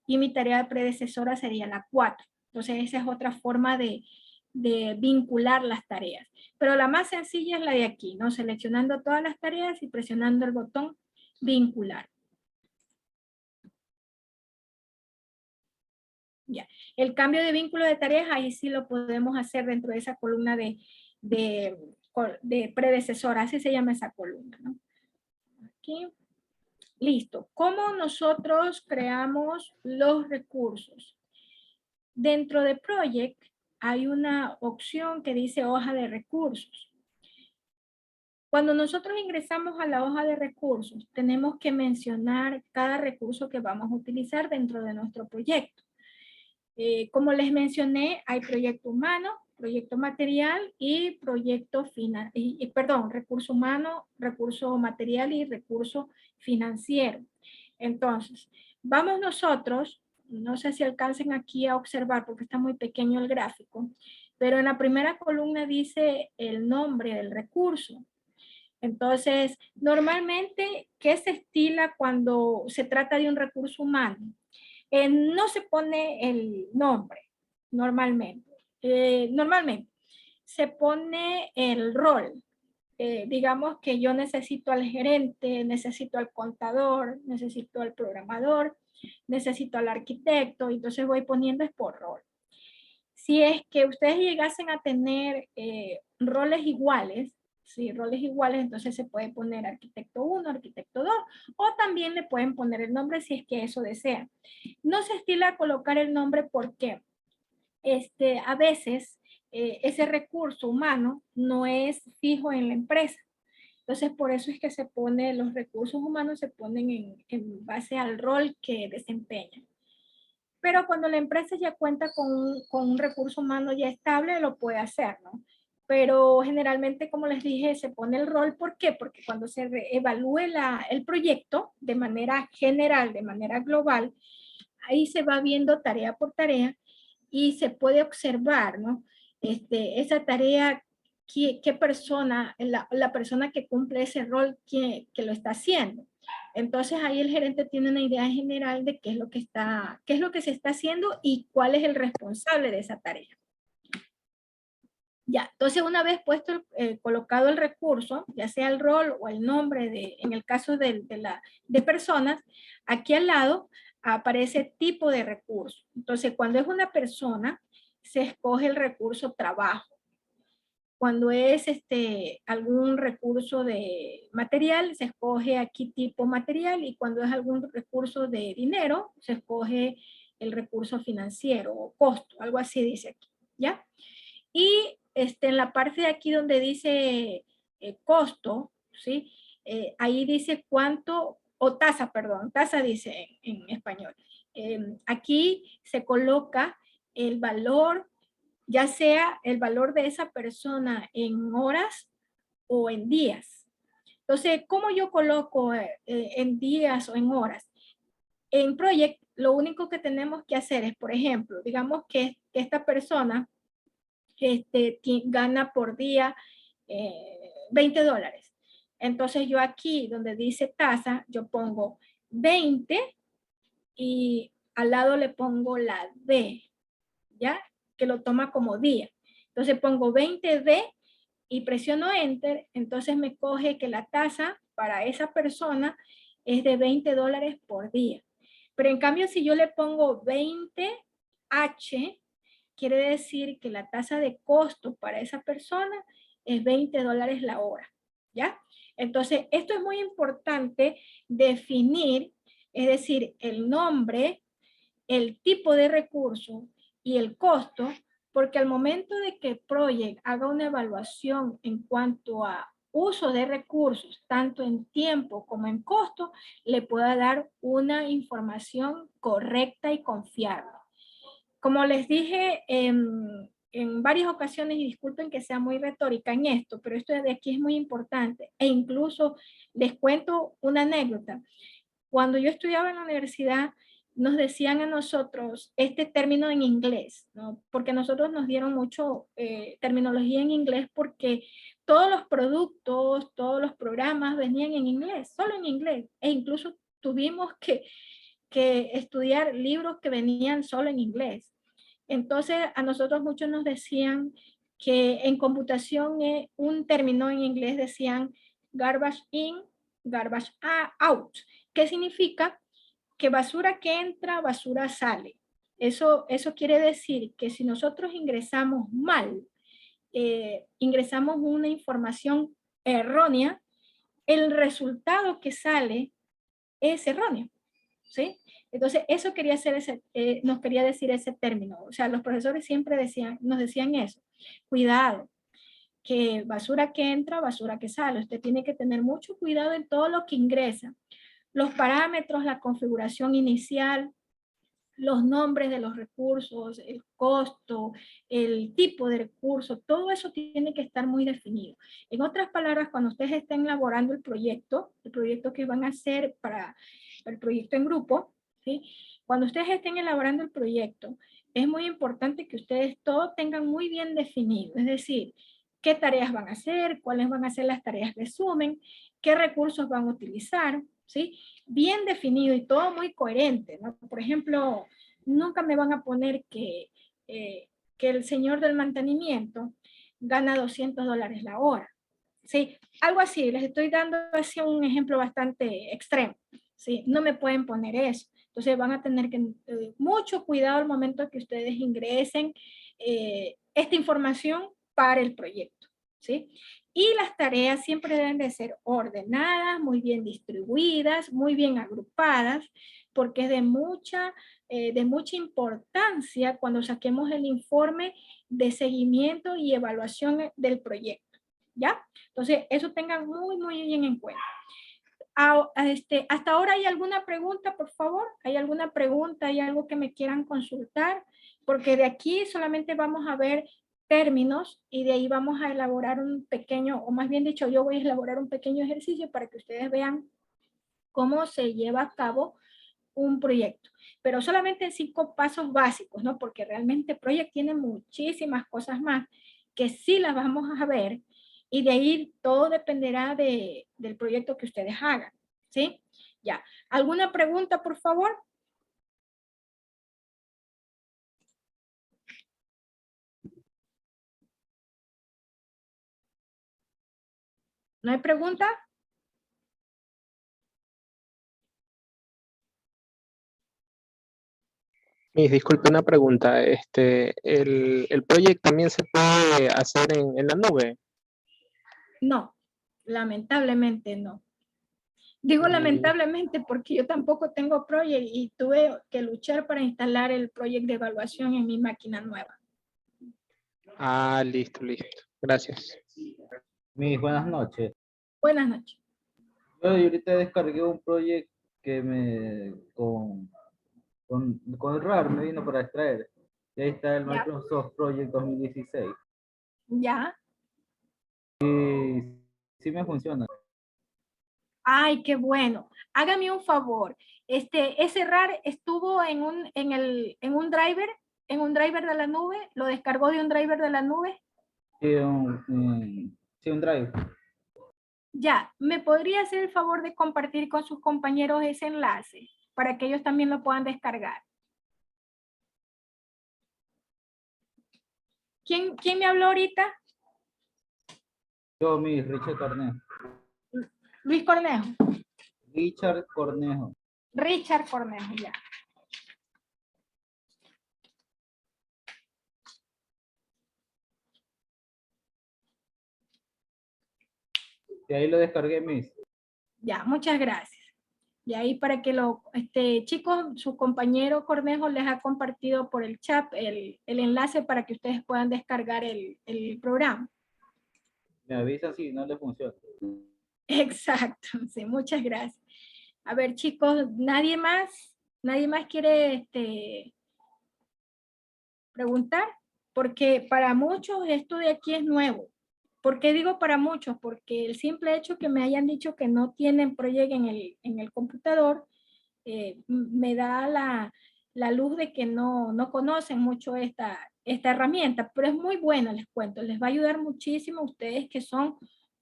y mi tarea predecesora sería la 4. Entonces esa es otra forma de vincular las tareas. Pero la más sencilla es la de aquí, ¿no? Seleccionando todas las tareas y presionando el botón vincular. Ya. El cambio de vínculo de tareas, ahí sí lo podemos hacer dentro de esa columna de predecesora, así se llama esa columna, ¿no? Aquí. Listo. ¿Cómo nosotros creamos los recursos? Dentro de Project hay una opción que dice hoja de recursos. Cuando nosotros ingresamos a la hoja de recursos, tenemos que mencionar cada recurso que vamos a utilizar dentro de nuestro proyecto. Como les mencioné, hay proyecto humano, proyecto material y recurso humano, recurso material y recurso financiero. Entonces, vamos nosotros no sé si alcancen aquí a observar porque está muy pequeño el gráfico, pero en la primera columna dice el nombre del recurso. Entonces, normalmente, ¿qué se estila cuando se trata de un recurso humano? No se pone el nombre, normalmente. Normalmente, se pone el rol. Digamos que yo necesito al gerente, necesito al contador, necesito al programador, necesito al arquitecto, entonces voy poniendo es por rol. Si es que ustedes llegasen a tener roles iguales, ¿sí? Roles iguales, entonces se puede poner arquitecto 1, arquitecto 2, o también le pueden poner el nombre si es que eso desean. No se estila colocar el nombre porque a veces ese recurso humano no es fijo en la empresa. Entonces, por eso es que se pone, los recursos humanos se ponen en base al rol que desempeñan. Pero cuando la empresa ya cuenta con un recurso humano ya estable, lo puede hacer, ¿no? Pero generalmente, como les dije, se pone el rol. ¿Por qué? Porque cuando se evalúe el proyecto de manera general, de manera global, ahí se va viendo tarea por tarea y se puede observar, ¿no? Esa tarea, qué persona, la persona que cumple ese rol, que lo está haciendo. Entonces ahí el gerente tiene una idea general de qué es lo que se está haciendo y cuál es el responsable de esa tarea. Ya, entonces una vez puesto, colocado el recurso, ya sea el rol o el nombre, en el caso de personas, aquí al lado aparece tipo de recurso. Entonces cuando es una persona, se escoge el recurso trabajo. Cuando es algún recurso de material, se escoge aquí tipo material, y cuando es algún recurso de dinero, se escoge el recurso financiero o costo, algo así dice aquí, ¿ya? Y en la parte de aquí donde dice costo, ¿sí? Ahí dice cuánto, o tasa, perdón, tasa dice en español. Aquí se coloca el valor, ya sea el valor de esa persona en horas o en días. Entonces, ¿cómo yo coloco en días o en horas? En Project, lo único que tenemos que hacer es, por ejemplo, digamos que esta persona gana por día $20. Entonces yo aquí donde dice tasa, yo pongo 20 y al lado le pongo la D, ¿ya? Que lo toma como día. Entonces pongo 20D y presiono Enter, entonces me coge que la tasa para esa persona es de $20 por día. Pero en cambio, si yo le pongo 20H, quiere decir que la tasa de costo para esa persona es $20 la hora, ¿ya? Entonces, esto es muy importante definir, es decir, el nombre, el tipo de recurso y el costo, porque al momento de que Project haga una evaluación en cuanto a uso de recursos, tanto en tiempo como en costo, le pueda dar una información correcta y confiable. Como les dije en varias ocasiones, y disculpen que sea muy retórica en esto, pero esto de aquí es muy importante, e incluso les cuento una anécdota. Cuando yo estudiaba en la universidad, nos decían a nosotros este término en inglés, ¿no? Porque nosotros nos dieron mucho terminología en inglés, porque todos los productos, todos los programas venían en inglés, solo en inglés, e incluso tuvimos que estudiar libros que venían solo en inglés. Entonces, a nosotros muchos nos decían que en computación un término en inglés decían garbage in, garbage out. ¿Qué significa? Que basura que entra, basura sale. Eso quiere decir que si nosotros ingresamos mal, ingresamos una información errónea, el resultado que sale es erróneo, ¿sí? Entonces, eso quería hacer nos quería decir ese término. O sea, los profesores siempre nos decían eso. Cuidado, que basura que entra, basura que sale. Usted tiene que tener mucho cuidado en todo lo que ingresa. Los parámetros, la configuración inicial, los nombres de los recursos, el costo, el tipo de recurso, todo eso tiene que estar muy definido. En otras palabras, cuando ustedes estén elaborando el proyecto que van a hacer para el proyecto en grupo, ¿sí? cuando ustedes estén elaborando el proyecto, es muy importante que ustedes todo tengan muy bien definido, es decir, qué tareas van a hacer, cuáles van a ser las tareas resumen, qué recursos van a utilizar, ¿sí? Bien definido y todo muy coherente, ¿no? Por ejemplo, nunca me van a poner que el señor del mantenimiento gana $200 la hora, ¿sí? Algo así, les estoy dando así un ejemplo bastante extremo, ¿sí? No me pueden poner eso. Entonces van a tener que mucho cuidado al momento que ustedes ingresen esta información para el proyecto, ¿sí? Y las tareas siempre deben de ser ordenadas, muy bien distribuidas, muy bien agrupadas, porque es de mucha importancia cuando saquemos el informe de seguimiento y evaluación del proyecto, ¿ya? Entonces, eso tengan muy, muy bien en cuenta. Hasta ahora, ¿hay alguna pregunta, por favor? ¿Hay alguna pregunta? ¿Hay algo que me quieran consultar? Porque de aquí solamente vamos a ver términos y de ahí vamos a elaborar un pequeño, o más bien dicho, yo voy a elaborar un pequeño ejercicio para que ustedes vean cómo se lleva a cabo un proyecto, pero solamente en 5 pasos básicos, ¿no? Porque realmente el proyecto tiene muchísimas cosas más que sí las vamos a ver y de ahí todo dependerá del proyecto que ustedes hagan, ¿sí? Ya. ¿Alguna pregunta, por favor? ¿No hay pregunta? Disculpe una pregunta. El proyecto también se puede hacer en la nube. No, lamentablemente no. Digo Y- lamentablemente porque yo tampoco tengo proyecto y tuve que luchar para instalar el proyecto de evaluación en mi máquina nueva. listo, listo. Gracias. Mis buenas noches. Buenas noches. Yo ahorita descargué un proyecto que con el RAR me vino para extraer. Y ahí está el Ya, Microsoft Project 2016. ya. Y sí me funciona. Ay, qué bueno. Hágame un favor. Ese RAR estuvo en un driver de la nube, lo descargó de un driver de la nube. Sí, un Drive. Ya, ¿me podría hacer el favor de compartir con sus compañeros ese enlace para que ellos también lo puedan descargar? ¿Quién me habló ahorita? Yo, mi Richard Cornejo. Luis Cornejo. Richard Cornejo. Richard Cornejo, ya. Y ahí lo descargué, mis. Ya, muchas gracias. Y ahí para que chicos, su compañero Cornejo les ha compartido por el chat el enlace para que ustedes puedan descargar el programa. Me avisan si no le funciona. Exacto, sí, muchas gracias. A ver, chicos, nadie más quiere preguntar, porque para muchos esto de aquí es nuevo. ¿Por qué digo para muchos? Porque el simple hecho que me hayan dicho que no tienen proyecto en el computador, me da la luz de que no conocen mucho esta herramienta, pero es muy buena, les cuento, les va a ayudar muchísimo a ustedes que son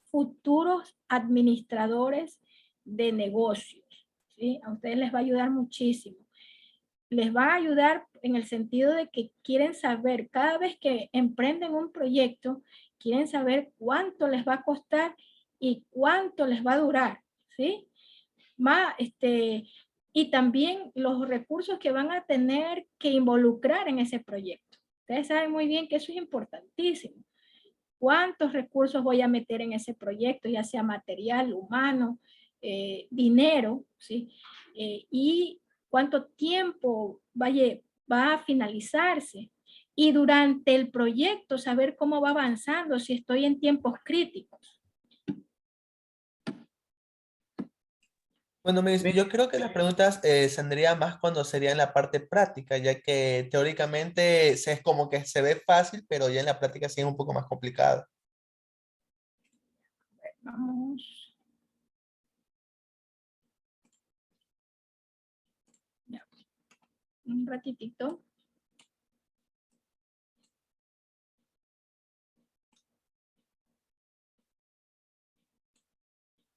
futuros administradores de negocios, ¿sí? A ustedes les va a ayudar muchísimo. Les va a ayudar en el sentido de que quieren saber, cada vez que emprenden un proyecto, quieren saber cuánto les va a costar y cuánto les va a durar, ¿sí? Más, y también los recursos que van a tener que involucrar en ese proyecto. Ustedes saben muy bien que eso es importantísimo. ¿Cuántos recursos voy a meter en ese proyecto, ya sea material, humano, dinero, ¿sí? Y cuánto tiempo va a finalizarse. Y durante el proyecto saber cómo va avanzando, si estoy en tiempos críticos. Bueno, yo creo que las preguntas saldrían más cuando sería en la parte práctica, ya que teóricamente es como que se ve fácil, pero ya en la práctica sí es un poco más complicado. Vamos. Ya. un ratitito.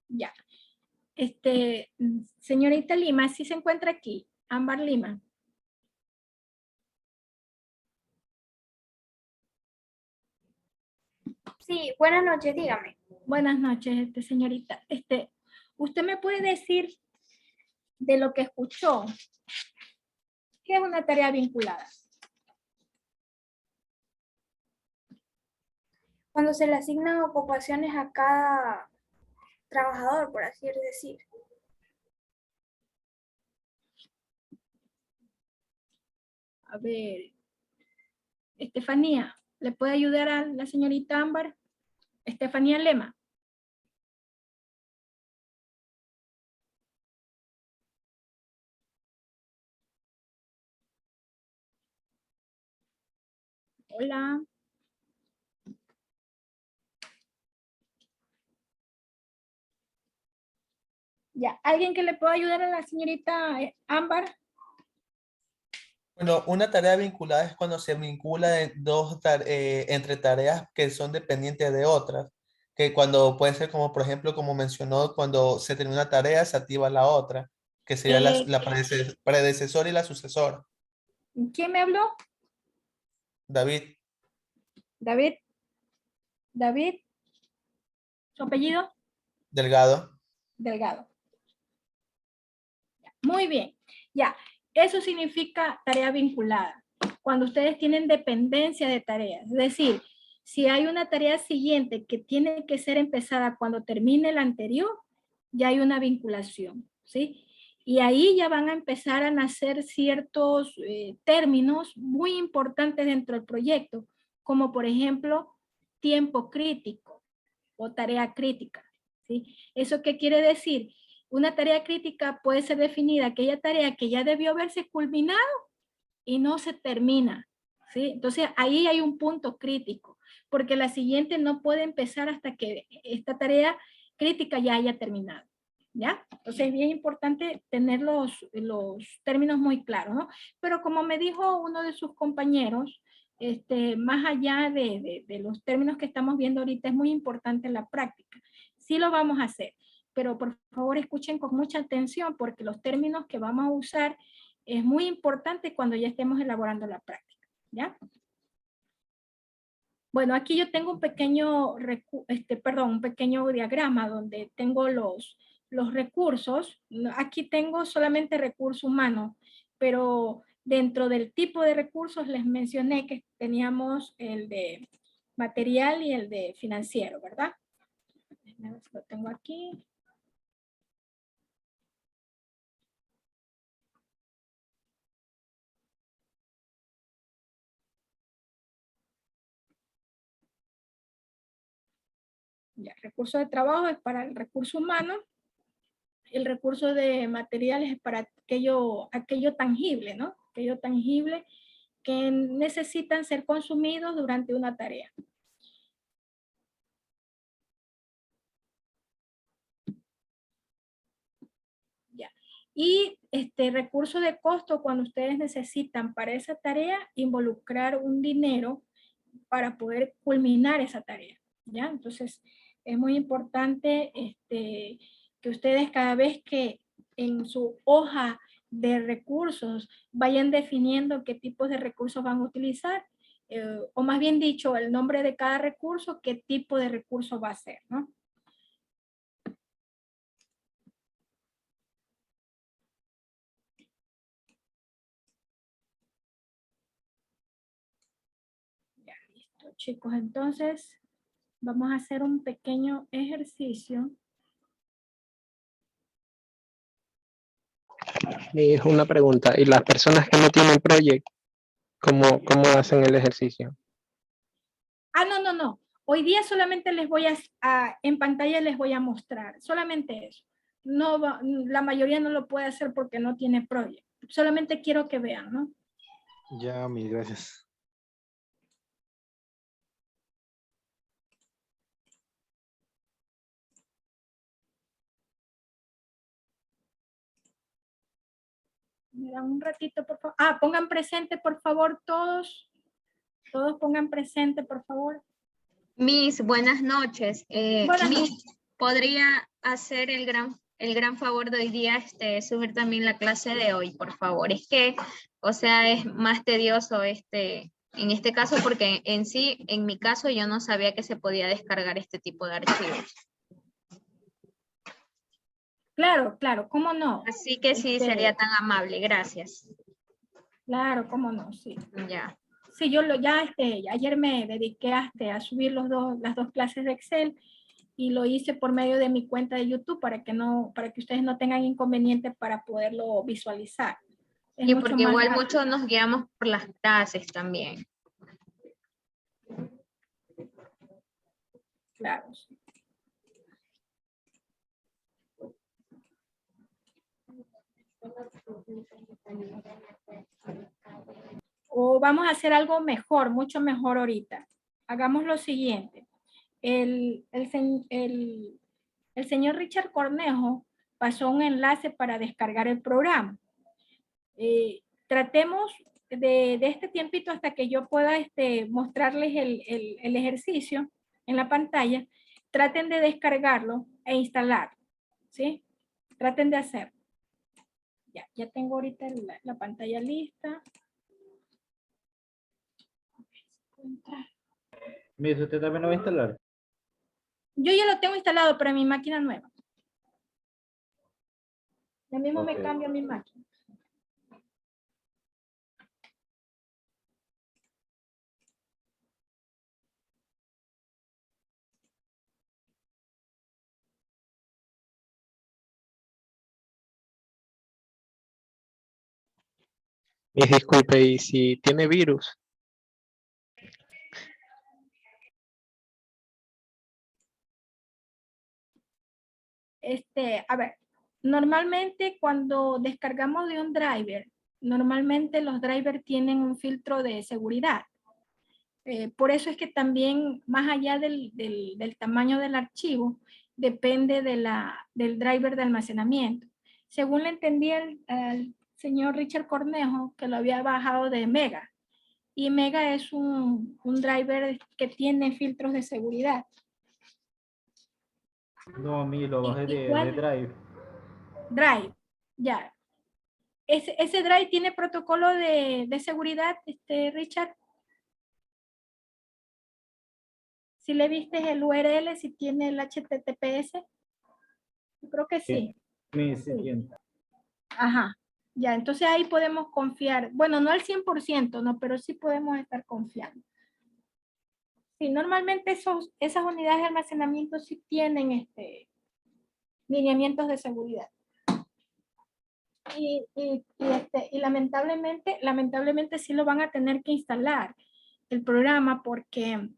Ya. Señorita Lima, ¿sí se encuentra aquí? Ámbar Lima. Sí, buenas noches, dígame. Buenas noches, señorita. ¿Usted me puede decir de lo que escuchó? ¿Qué es una tarea vinculada? Cuando se le asignan ocupaciones a cada trabajador, por así decir. A ver, Estefanía, ¿le puede ayudar a la señorita Ámbar? Estefanía Lema. Hola. Ya, ¿alguien que le pueda ayudar a la señorita Ámbar? Bueno, una tarea vinculada es cuando se vincula entre tareas que son dependientes de otras, que cuando puede ser como, por ejemplo, como mencionó, cuando se termina una tarea, se activa la otra, que sería Eh, la predecesora y la sucesora. ¿Quién me habló? David, David. David. ¿Su apellido? Delgado. Delgado. Muy bien. Ya, eso significa tarea vinculada. Cuando ustedes tienen dependencia de tareas. Es decir, si hay una tarea siguiente que tiene que ser empezada cuando termine la anterior, ya hay una vinculación, ¿sí? Y ahí ya van a empezar a nacer ciertos términos muy importantes dentro del proyecto, como por ejemplo, tiempo crítico o tarea crítica, ¿sí? ¿Eso qué quiere decir? Una tarea crítica puede ser definida aquella tarea que ya debió haberse culminado y no se termina, ¿sí? Entonces ahí hay un punto crítico, porque la siguiente no puede empezar hasta que esta tarea crítica ya haya terminado, ¿ya? Entonces es bien importante tener los términos muy claros, ¿no? Pero como me dijo uno de sus compañeros, más allá de los términos que estamos viendo ahorita, es muy importante la práctica. Sí lo vamos a hacer, pero por favor escuchen con mucha atención porque los términos que vamos a usar es muy importante cuando ya estemos elaborando la práctica, ¿ya? Bueno, aquí yo tengo un pequeño, un pequeño diagrama donde tengo los recursos. Aquí tengo solamente recurso humano, pero dentro del tipo de recursos les mencioné que teníamos el de material y el de financiero, ¿verdad? Lo tengo aquí. Ya, recurso de trabajo es para el recurso humano, el recurso de materiales es para aquello tangible, ¿no? Aquello tangible que necesitan ser consumidos durante una tarea. Ya. Y recurso de costo cuando ustedes necesitan para esa tarea involucrar un dinero para poder culminar esa tarea, ¿ya? Entonces, es muy importante que ustedes cada vez que en su hoja de recursos vayan definiendo qué tipos de recursos van a utilizar, o más bien dicho, el nombre de cada recurso, qué tipo de recurso va a ser, ¿no? Ya, listo, chicos. Entonces, vamos a hacer un pequeño ejercicio. Y es una pregunta, ¿y las personas que no tienen proyecto, cómo hacen el ejercicio? Ah, no, no, no. Hoy día solamente les voy en pantalla les voy a mostrar, solamente eso. No la mayoría no lo puede hacer porque no tiene proyecto. Solamente quiero que vean, ¿no? Ya, mil gracias. Me dan un ratito, por favor. Ah, pongan presente, por favor, todos. Todos pongan presente, por favor. Miss, buenas noches. Buenas Miss, ¿podría hacer el gran favor de hoy día subir también la clase de hoy, por favor? Es que, o sea, es más tedioso en este caso porque en sí, en mi caso, yo no sabía que se podía descargar este tipo de archivos. Claro, claro, cómo no. Así que sí, sería tan amable, gracias. Claro, cómo no, sí. Ya. Sí, yo ayer me dediqué a subir las dos clases de Excel y lo hice por medio de mi cuenta de YouTube para que ustedes no tengan inconveniente para poderlo visualizar. Es Y mucho porque más igual rápido. muchos nos guiamos por las clases también. Claro. Sí. O vamos a hacer algo mejor, mucho mejor ahorita. Hagamos lo siguiente. El señor Richard Cornejo pasó un enlace para descargar el programa. Tratemos de este tiempito hasta que yo pueda mostrarles el ejercicio en la pantalla. Traten de descargarlo e instalarlo, ¿sí? Traten de hacerlo. Ya tengo ahorita la pantalla lista. Miss, ¿usted también lo va a instalar? Yo ya lo tengo instalado, pero en mi máquina nueva. Ya mismo me Ok. cambio mi máquina. Miss, disculpe, y si tiene virus. A ver, normalmente cuando descargamos de un driver, normalmente los drivers tienen un filtro de seguridad. Por eso es que también, más allá del tamaño del archivo, depende del driver de almacenamiento. Según le entendí al señor Richard Cornejo, que lo había bajado de Mega. Y Mega es un driver que tiene filtros de seguridad. No, Miss, lo bajé de ¿Cuál? Drive. Drive, ya. Ese Drive tiene protocolo de seguridad, Richard. Si le viste el URL, si tiene el HTTPS. Yo creo que sí. Miss, sí Sí. tiene. Ajá. Ya, entonces ahí podemos confiar. Bueno, no al 100%, no, pero sí podemos estar confiando. Sí, normalmente esas unidades de almacenamiento sí tienen lineamientos de seguridad. Y lamentablemente sí lo van a tener que instalar el programa porque,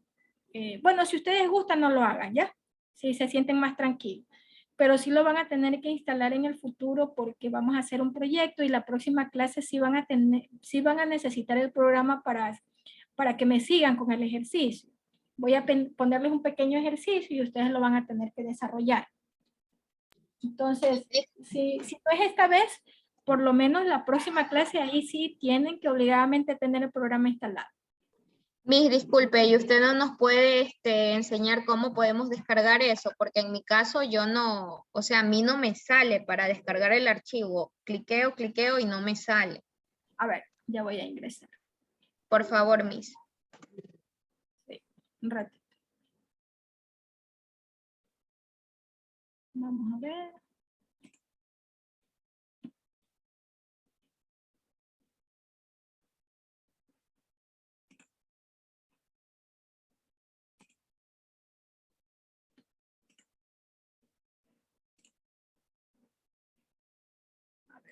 bueno, si ustedes gustan no lo hagan, ¿ya? Si se sienten más tranquilos. Pero sí lo van a tener que instalar en el futuro porque vamos a hacer un proyecto y la próxima clase sí van a necesitar el programa para que me sigan con el ejercicio. Voy a ponerles un pequeño ejercicio y ustedes lo van a tener que desarrollar. Entonces, si no es esta vez, por lo menos la próxima clase ahí sí tienen que obligadamente tener el programa instalado. Miss, disculpe, ¿y usted no nos puede enseñar cómo podemos descargar eso? Porque en mi caso yo no, o sea, a mí no me sale para descargar el archivo. Cliqueo y no me sale. A ver, ya voy a ingresar. Por favor, Miss. Sí, un ratito. Vamos a ver.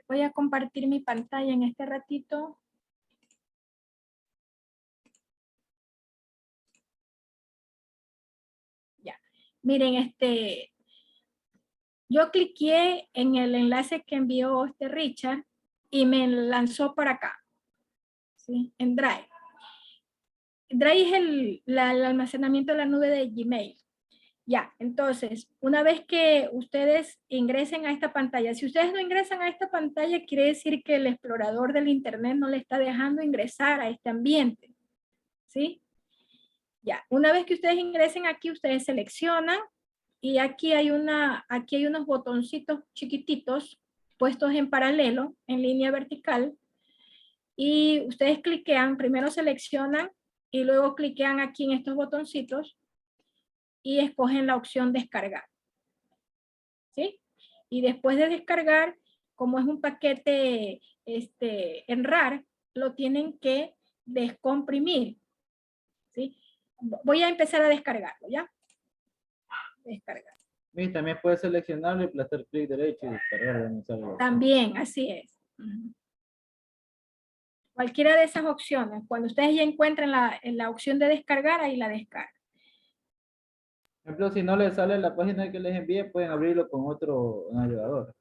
Voy a compartir mi pantalla en este ratito. Ya. Miren, yo cliqué en el enlace que envió Richard y me lanzó para acá, ¿sí? En Drive. Drive es el almacenamiento de la nube de Gmail. Ya, entonces, una vez que ustedes ingresen a esta pantalla, si ustedes no ingresan a esta pantalla, quiere decir que el explorador del internet no le está dejando ingresar a este ambiente, ¿sí? Ya, una vez que ustedes ingresen aquí, ustedes seleccionan y aquí hay unos botoncitos chiquititos puestos en paralelo, en línea vertical, y ustedes cliquean, primero seleccionan y luego cliquean aquí en estos botoncitos y escogen la opción descargar, ¿sí? Y después de descargar, como es un paquete en RAR, lo tienen que descomprimir, ¿sí? Voy a empezar a descargarlo, ¿ya? Descargar. Y también puede seleccionarlo y aplastar clic derecho y descargar. También, así es. Cualquiera de esas opciones. Cuando ustedes ya encuentren la opción de descargar, ahí la descargan. Por ejemplo, si no les sale la página que les envíe, pueden abrirlo con otro navegador.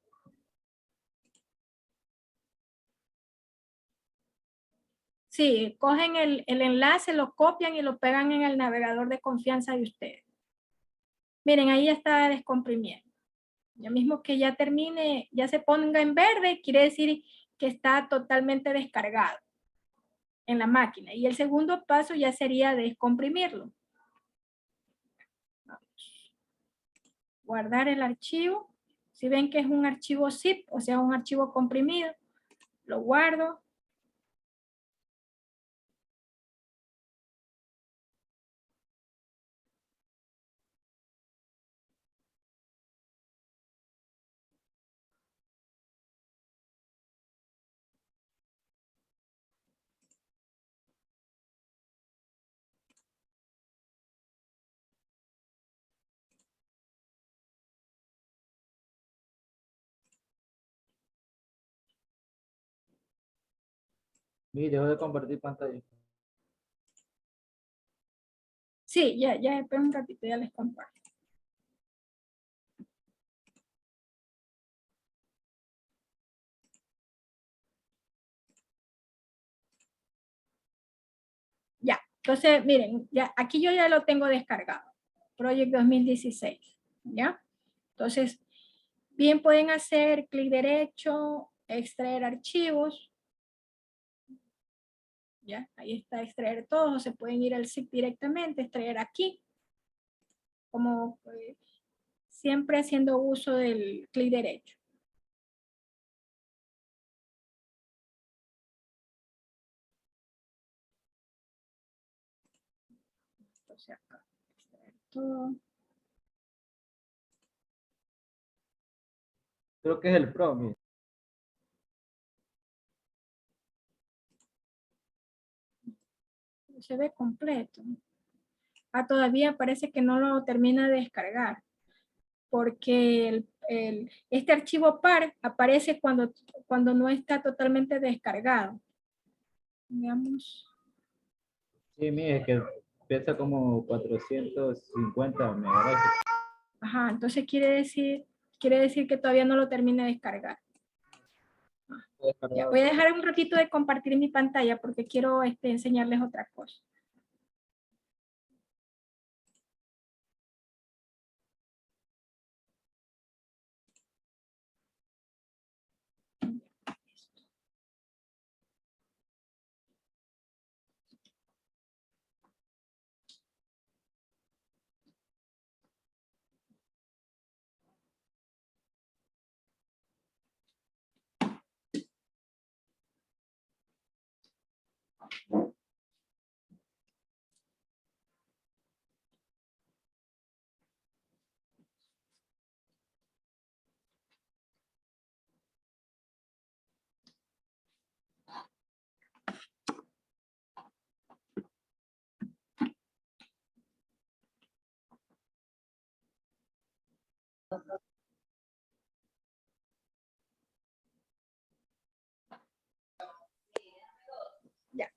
Sí, cogen el enlace, lo copian y lo pegan en el navegador de confianza de ustedes. Miren, ahí ya está descomprimiendo. Ya mismo que ya termine, ya se ponga en verde, quiere decir que está totalmente descargado en la máquina. Y el segundo paso ya sería descomprimirlo. Vamos. Guardar el archivo. Si ven que es un archivo zip, o sea, un archivo comprimido, lo guardo. Y dejo de compartir pantalla. Sí, ya, espera un ratito, ya les comparto. Ya, entonces, miren, ya, aquí yo ya lo tengo descargado. Project 2016, ¿ya? Entonces, bien pueden hacer clic derecho, extraer archivos. Ya, ahí está extraer todo, se pueden ir al zip directamente, extraer aquí. Como siempre haciendo uso del clic derecho. Entonces acá, extraer todo. Creo que es el Pro, mire. Se ve completo. Ah, todavía parece que no lo termina de descargar, porque este archivo par aparece cuando no está totalmente descargado. Veamos. Sí, mire, es que pesa como 450 megabytes. Ajá, entonces quiere decir que todavía no lo termina de descargar. Ya, voy a dejar un ratito de compartir mi pantalla porque quiero enseñarles otra cosa.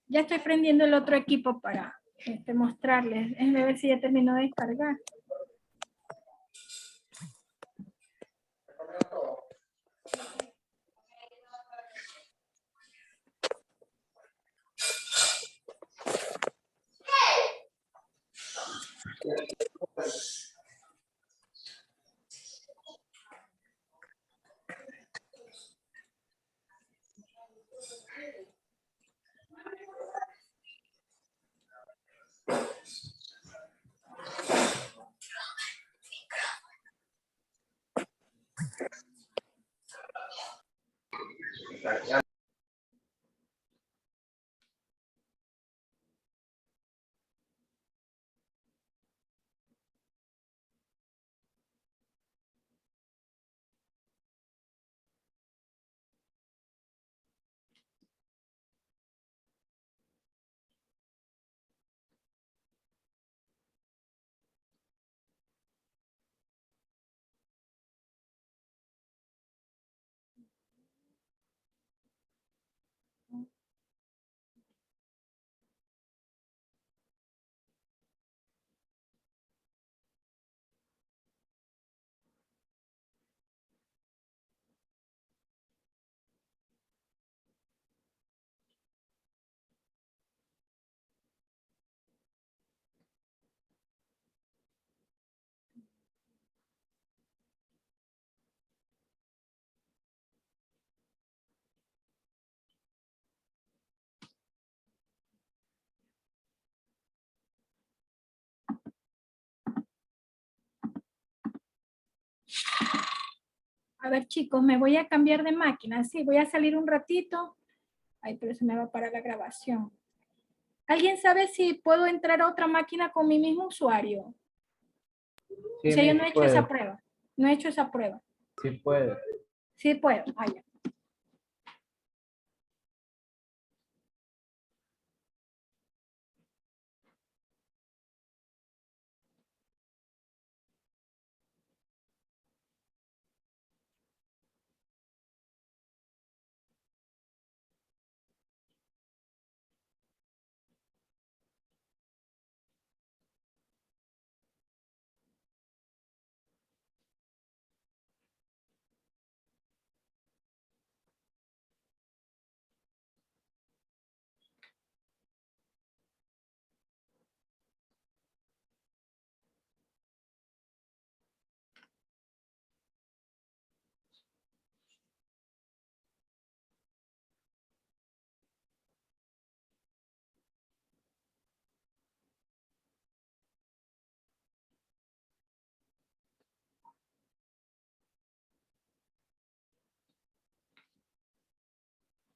Ya estoy prendiendo el otro equipo para mostrarles. Déjenme ver si ya terminó de descargar. A ver, chicos, me voy a cambiar de máquina. Sí, voy a salir un ratito. Ay, pero se me va para la grabación. ¿Alguien sabe si puedo entrar a otra máquina con mi mismo usuario? Sí, O sea, yo no sí he hecho puede, esa prueba. No he hecho esa prueba. sí puede. Sí puedo. Ah, ya.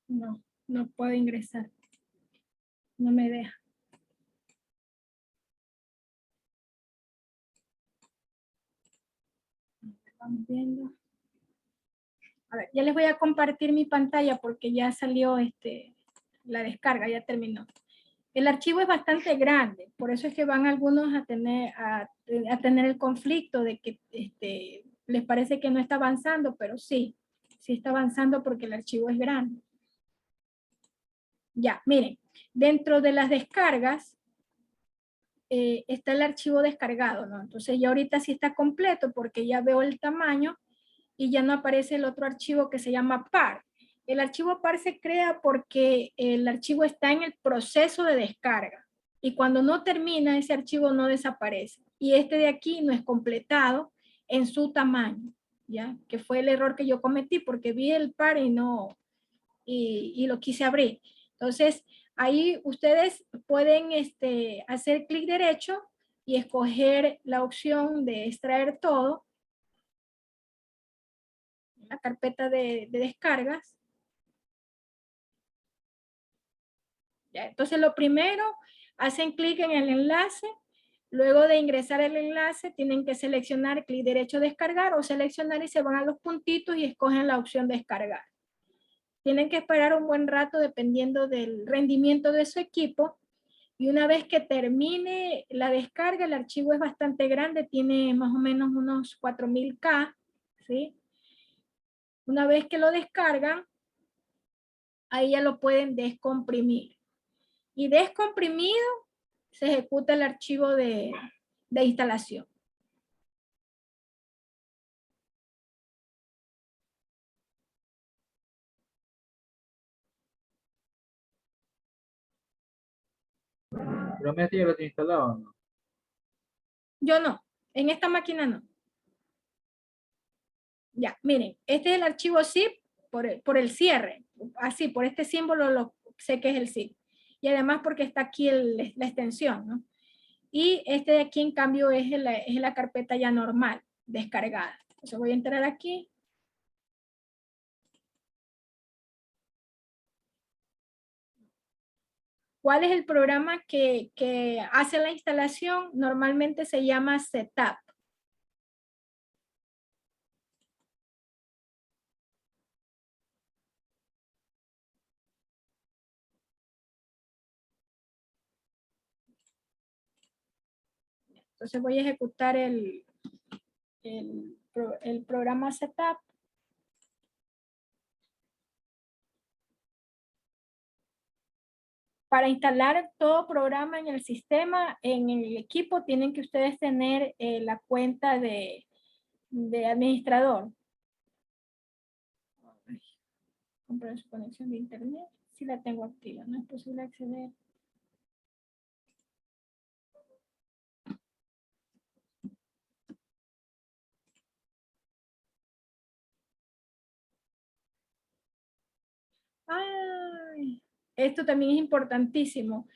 No, no puedo ingresar. No me deja. Vamos viendo. A ver, ya les voy a compartir mi pantalla porque ya salió la descarga, ya terminó. El archivo es bastante grande, por eso es que van algunos a tener el conflicto de que les parece que no está avanzando, pero sí está avanzando porque el archivo es grande. Ya, miren, dentro de las descargas está el archivo descargado, ¿no? Entonces ya ahorita sí está completo porque ya veo el tamaño y ya no aparece el otro archivo que se llama par. El archivo par se crea porque el archivo está en el proceso de descarga y cuando no termina ese archivo no desaparece. Y este de aquí no es completado en su tamaño, ¿ya? Que fue el error que yo cometí porque vi el par y no, y lo quise abrir. Entonces, ahí ustedes pueden hacer clic derecho y escoger la opción de extraer todo, la carpeta de descargas. ¿Ya? Entonces, lo primero, hacen clic en el enlace. Luego de ingresar el enlace, tienen que seleccionar clic derecho descargar o seleccionar y se van a los puntitos y escogen la opción descargar. Tienen que esperar un buen rato dependiendo del rendimiento de su equipo. Y una vez que termine la descarga, el archivo es bastante grande, tiene más o menos unos 4000K, ¿sí? Una vez que lo descargan, ahí ya lo pueden descomprimir. Y descomprimido, se ejecuta el archivo de instalación. Pero me ya lo tiene instalado, ¿no? Yo no, en esta máquina no. Ya, miren, este es el archivo zip por el cierre. Así, por este símbolo lo sé que es el zip. Y además porque está aquí la extensión, ¿no? Y este de aquí, en cambio, es la carpeta ya normal, descargada. Entonces voy a entrar aquí. ¿Cuál es el programa que hace la instalación? Normalmente se llama Setup. Entonces voy a ejecutar el programa Setup. Para instalar todo programa en el sistema, en el equipo, tienen que ustedes tener la cuenta de administrador. Comprar su conexión de internet. Sí la tengo activa, no es posible acceder. Ay, esto también es importantísimo.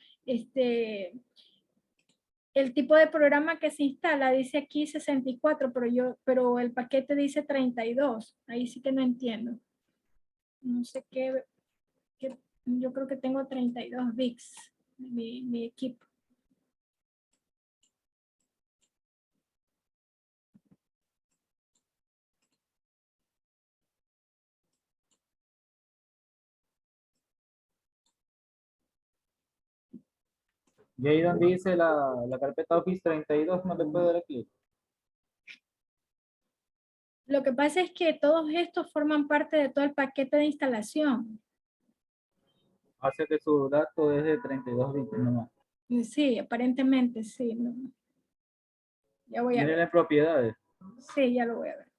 El tipo de programa que se instala dice aquí 64, pero el paquete dice 32. Ahí sí que no entiendo. No sé qué yo creo que tengo 32 bits mi equipo. Y ahí donde dice la carpeta Office 32, no le puedo dar clic. Lo que pasa es que todos estos forman parte de todo el paquete de instalación. Hace que su dato es de 32 bits nomás. Sí, aparentemente sí. No. Ya voy a Miren ver. en propiedades. Sí, ya lo voy a ver.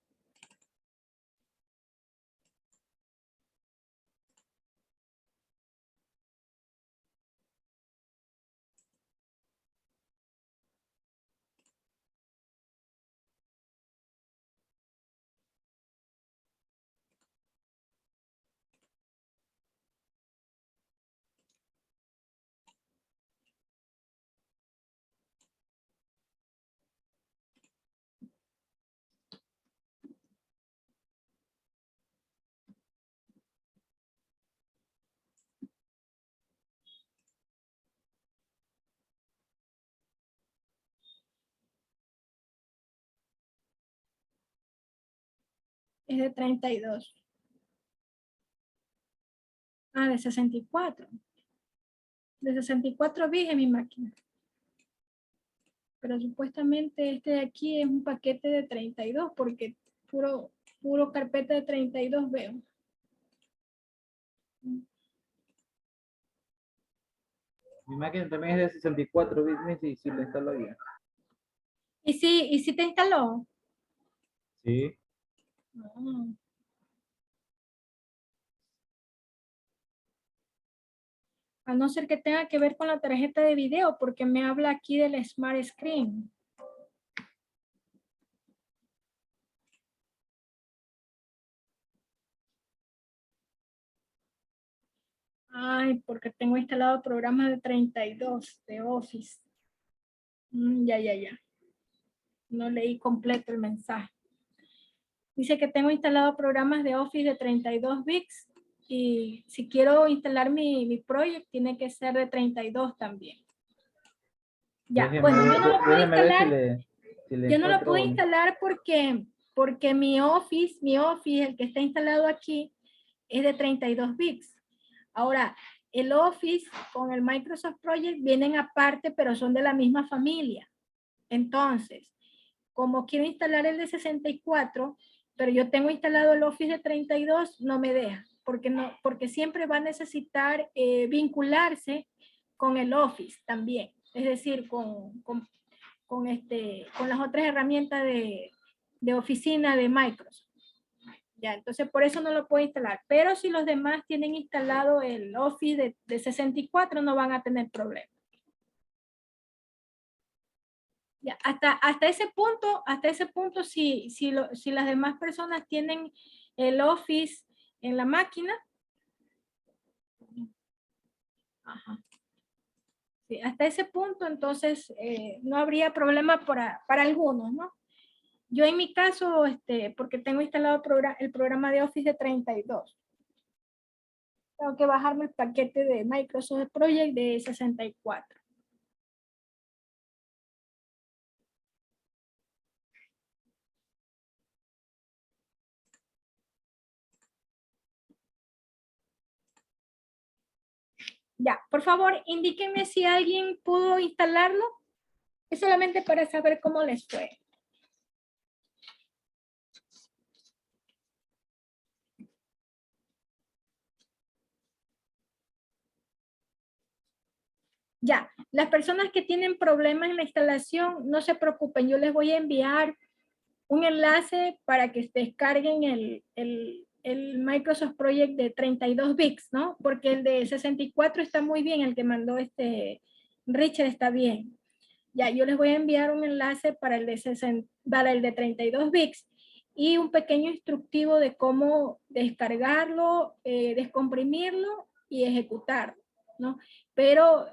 Es de 32. Ah, de 64. De 64 bits en mi máquina. Pero supuestamente este de aquí es un paquete de 32 porque puro carpeta de 32 veo. Mi máquina también es de 64 bits y si lo instalo bien. ¿Y si te instaló? Sí. No. A no ser que tenga que ver con la tarjeta de video, porque me habla aquí del Smart Screen. Ay, porque tengo instalado programas de 32 de Office. Ya. No leí completo el mensaje. Dice que tengo instalado programas de Office de 32 bits y si quiero instalar mi project tiene que ser de 32 también. Ya, bueno, yo no lo puedo déjeme ver instalar. si le Yo no lo puedo encuentro. instalar porque mi Office, el que está instalado aquí, es de 32 bits. Ahora, el Office con el Microsoft Project vienen aparte, pero son de la misma familia. Entonces, como quiero instalar el de 64, pero yo tengo instalado el Office de 32, no me deja, porque siempre va a necesitar vincularse con el Office también. Es decir, con las otras herramientas de oficina de Microsoft. Ya, entonces por eso no lo puedo instalar. Pero si los demás tienen instalado el Office de 64, no van a tener problema. Ya, hasta ese punto, si las demás personas tienen el Office en la máquina, ajá. Sí, hasta ese punto, entonces no habría problema para algunos, ¿no? Yo en mi caso, porque tengo instalado el programa de Office de 32. Tengo que bajarme el paquete de Microsoft Project de 64. Ya, por favor, indíquenme si alguien pudo instalarlo. Es solamente para saber cómo les fue. Ya, las personas que tienen problemas en la instalación, no se preocupen, yo les voy a enviar un enlace para que descarguen el Microsoft Project de 32 bits, ¿no? Porque el de 64 está muy bien, el que mandó Richard está bien. Ya, yo les voy a enviar un enlace para para el de 32 bits y un pequeño instructivo de cómo descargarlo, descomprimirlo y ejecutarlo, ¿no? Pero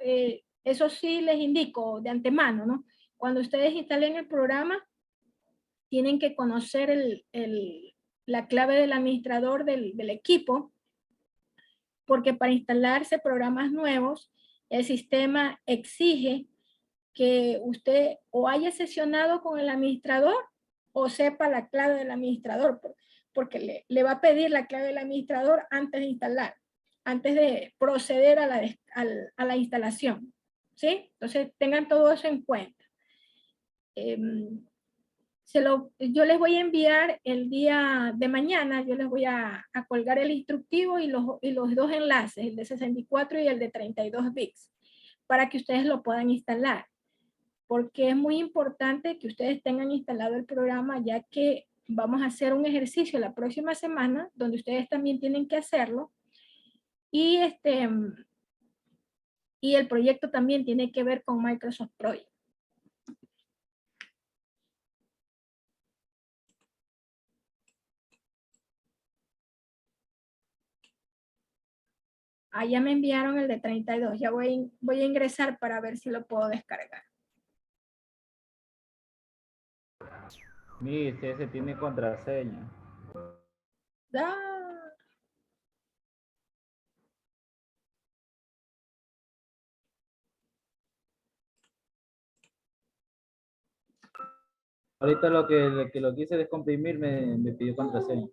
eso sí les indico de antemano, ¿no? Cuando ustedes instalen el programa, tienen que conocer la clave del administrador del equipo, porque para instalarse programas nuevos, el sistema exige que usted o haya sesionado con el administrador o sepa la clave del administrador, porque le va a pedir la clave del administrador antes de instalar, antes de proceder a la instalación. ¿Sí? Entonces tengan todo eso en cuenta. Yo les voy a enviar el día de mañana, yo les voy a colgar el instructivo y los dos enlaces, el de 64 y el de 32 bits, para que ustedes lo puedan instalar. Porque es muy importante que ustedes tengan instalado el programa, ya que vamos a hacer un ejercicio la próxima semana, donde ustedes también tienen que hacerlo. Y, y el proyecto también tiene que ver con Microsoft Project. Ah, ya me enviaron el de 32. Ya voy a ingresar para ver si lo puedo descargar. Miss, ese tiene contraseña. Ah, Ahorita que lo quise descomprimir me pidió contraseña.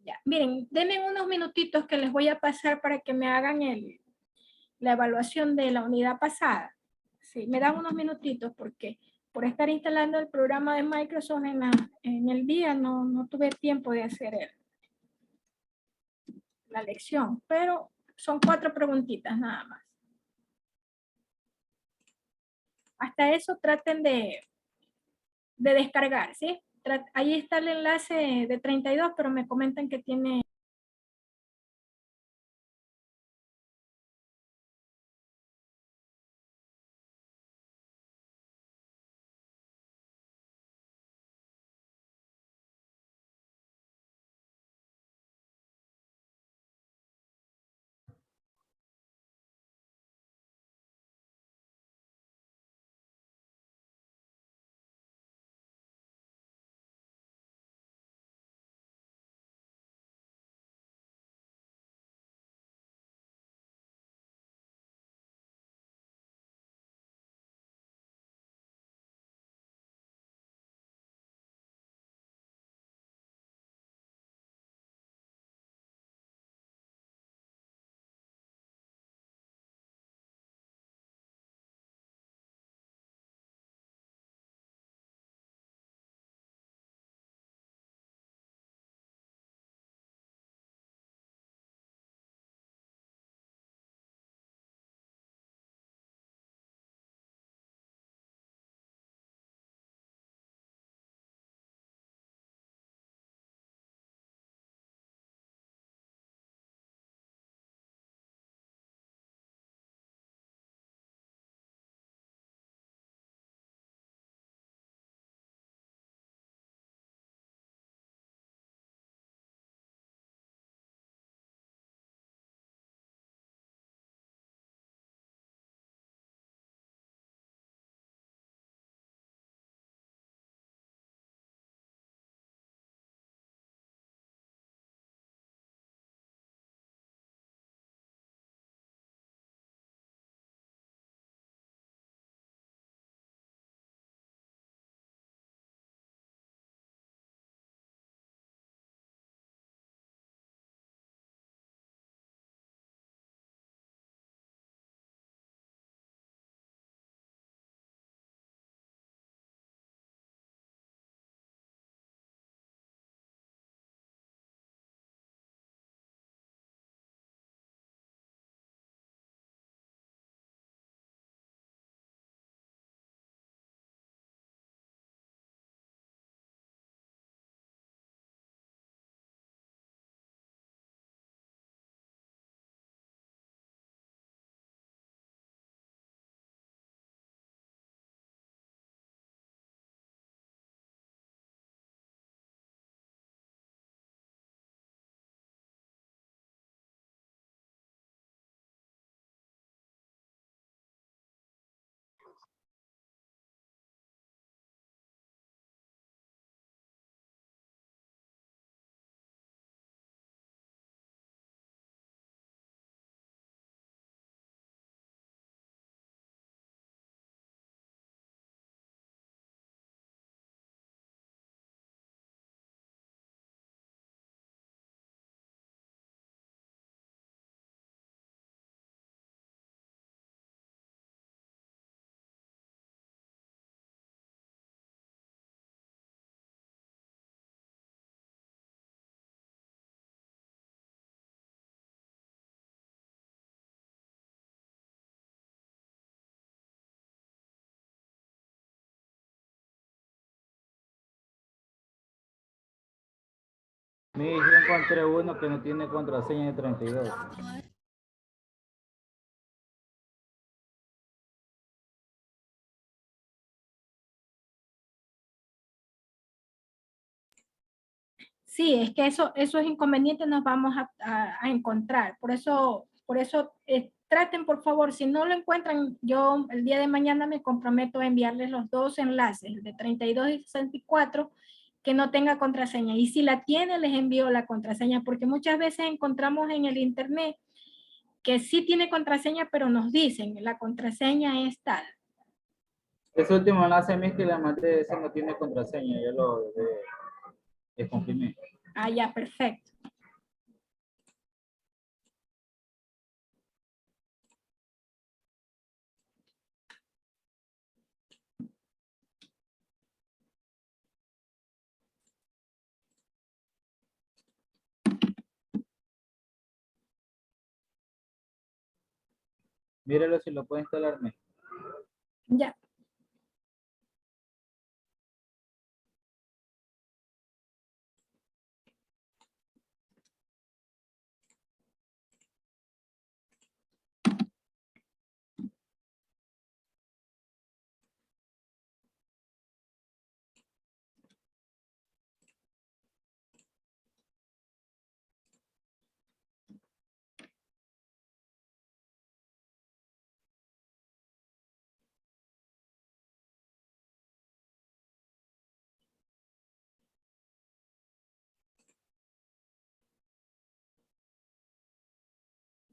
ya. Miren, denme unos minutitos que les voy a pasar para que me hagan la evaluación de la unidad pasada. Sí, me dan unos minutitos porque por estar instalando el programa de Microsoft en el día no tuve tiempo de hacer la lección, pero son 4 preguntitas nada más. Hasta eso traten de descargar, ¿sí? Ahí está el enlace de 32, pero me comentan que tiene Mire, yo encontré uno que no tiene contraseña de 32. Sí, es que esos inconvenientes nos vamos a encontrar. Por eso traten, por favor, si no lo encuentran, yo el día de mañana me comprometo a enviarles los dos enlaces, el de 32 y 64, que no tenga contraseña. Y si la tiene, les envío la contraseña, porque muchas veces encontramos en el internet que sí tiene contraseña, pero nos dicen, la contraseña es tal. Ese último enlace a mí que le mandé, ese no tiene contraseña, yo lo descomprimí. Ah, ya, perfecto. Mírelo si lo puede instalarme. Ya.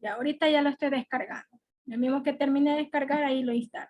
Ya, ahorita ya lo estoy descargando. Lo mismo que termine de descargar, ahí lo instalo.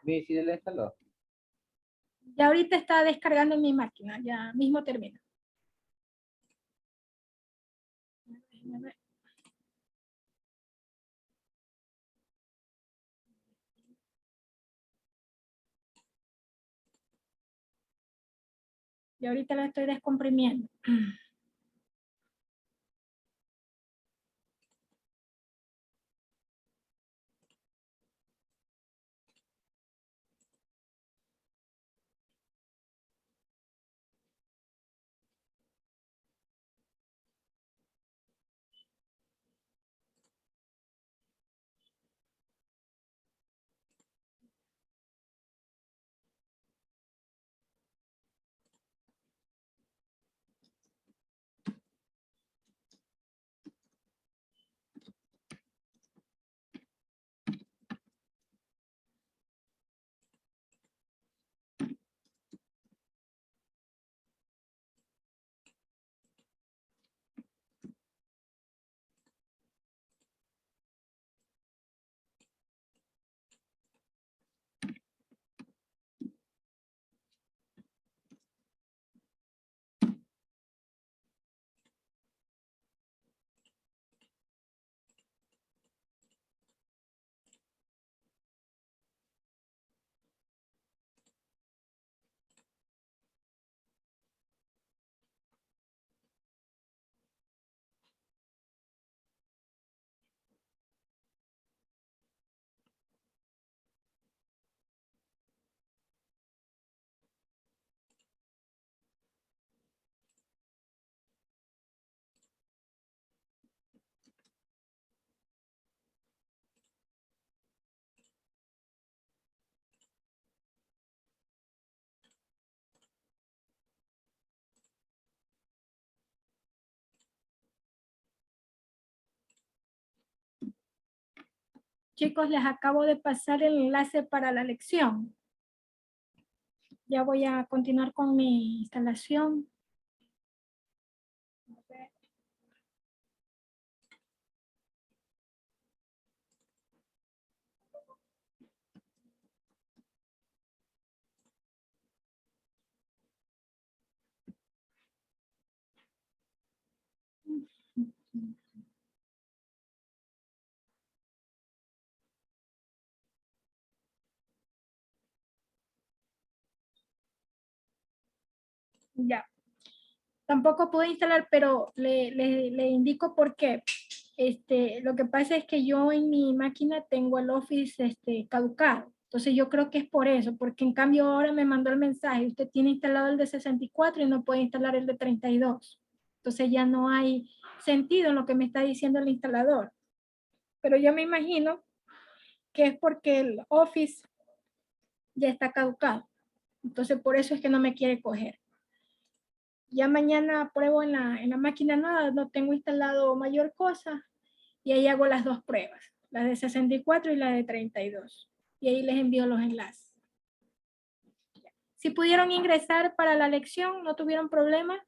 Mi, si le instaló. Ya ahorita está descargando en mi máquina, ya mismo termina. Déjeme ver. Y ahorita la estoy descomprimiendo. Chicos, les acabo de pasar el enlace para la lección. Ya voy a continuar con mi instalación. Ya. Tampoco pude instalar, pero le indico por qué. Lo que pasa es que yo en mi máquina tengo el Office caducado. Entonces yo creo que es por eso, porque en cambio ahora me mandó el mensaje, usted tiene instalado el de 64 y no puede instalar el de 32. Entonces ya no hay sentido en lo que me está diciendo el instalador. Pero yo me imagino que es porque el Office ya está caducado. Entonces por eso es que no me quiere coger. Ya mañana pruebo en la máquina nueva, no tengo instalado mayor cosa, y ahí hago las dos pruebas, la de 64 y la de 32. Y ahí les envío los enlaces. Si pudieron ingresar para la lección, no tuvieron problema.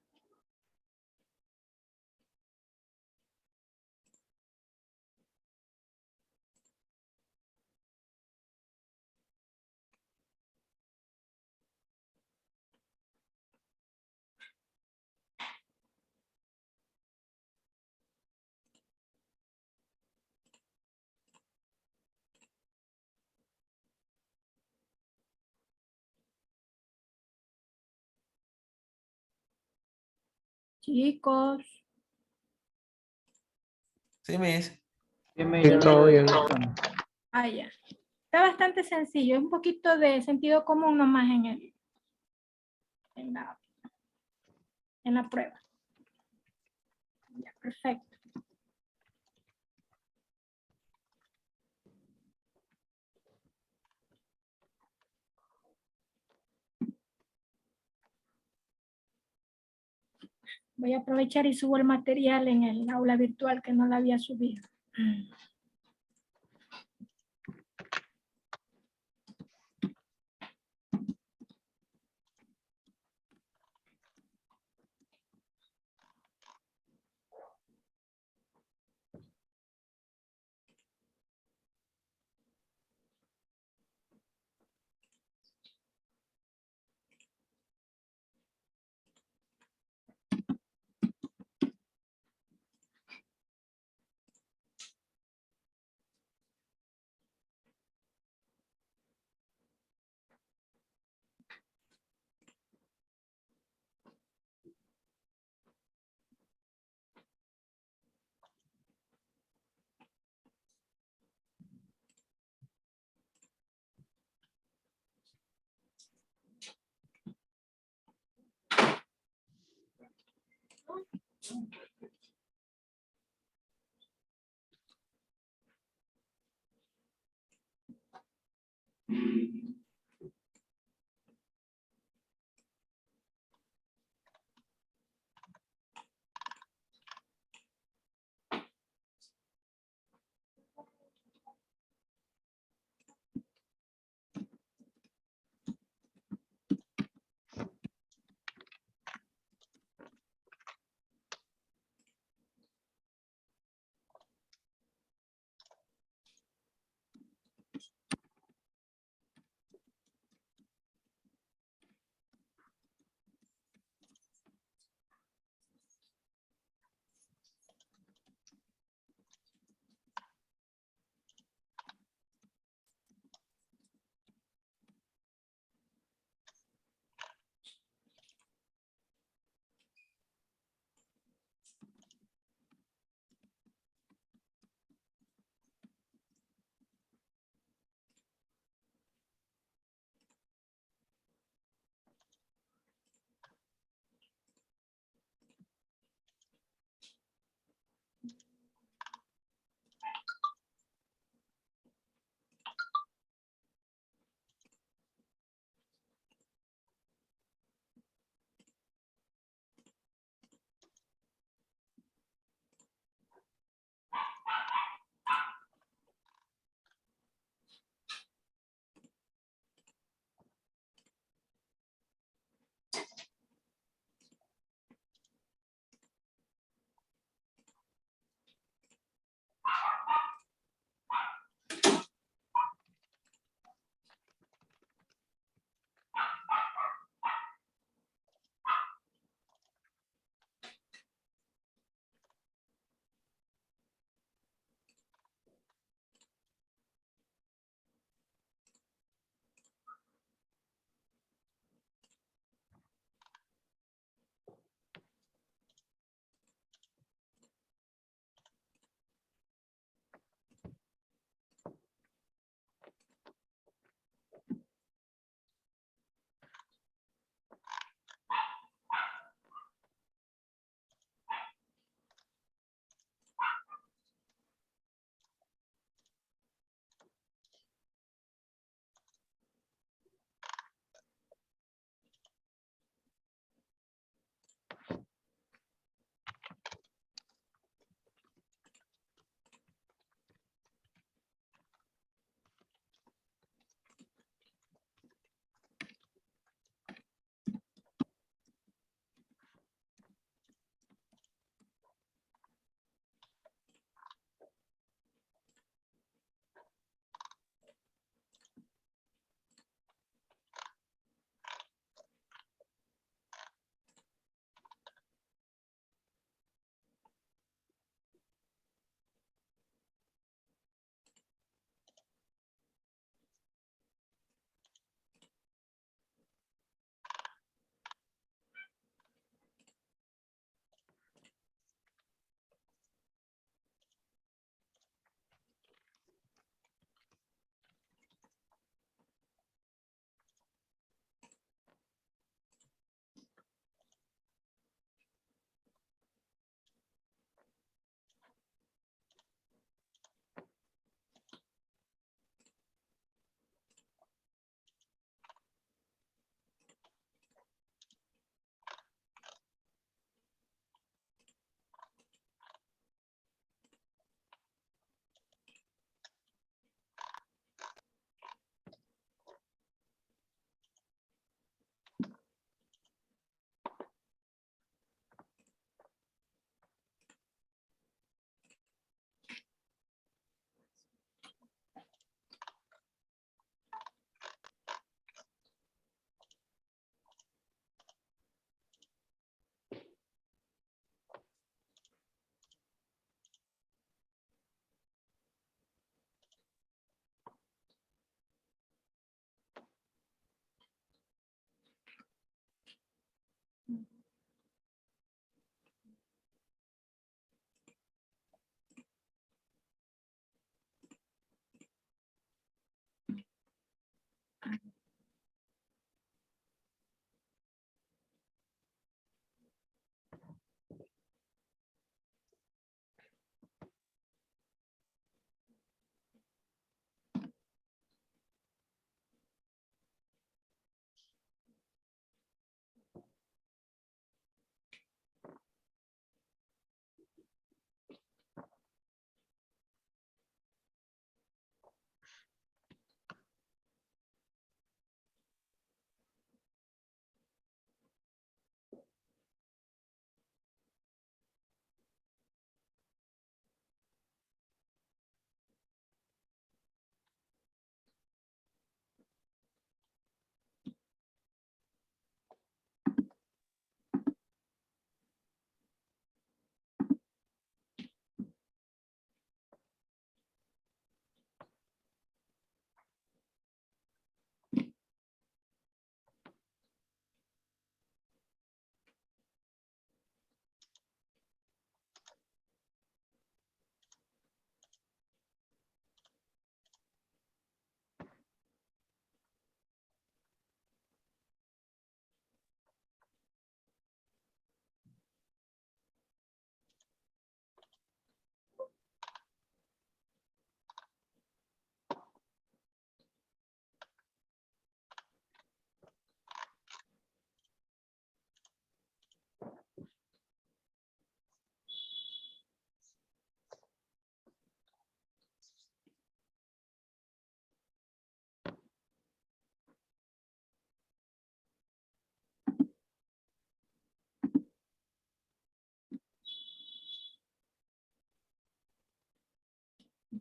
Chicos, Sí, Miss. Sí, mi, Sí, ya todo lo bien. descargamos. ya. Está bastante sencillo, es un poquito de sentido común nomás en la, en la prueba. Ya, perfecto. Voy a aprovechar y subo el material en el aula virtual que no la había subido.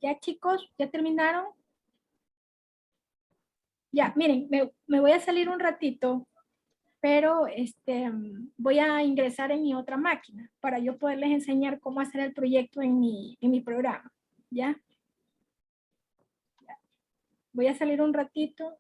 Ya chicos, ¿ya terminaron? Ya, miren, me voy a salir un ratito, pero voy a ingresar en mi otra máquina para yo poderles enseñar cómo hacer el proyecto en mi programa. ¿Ya? Voy a salir un ratito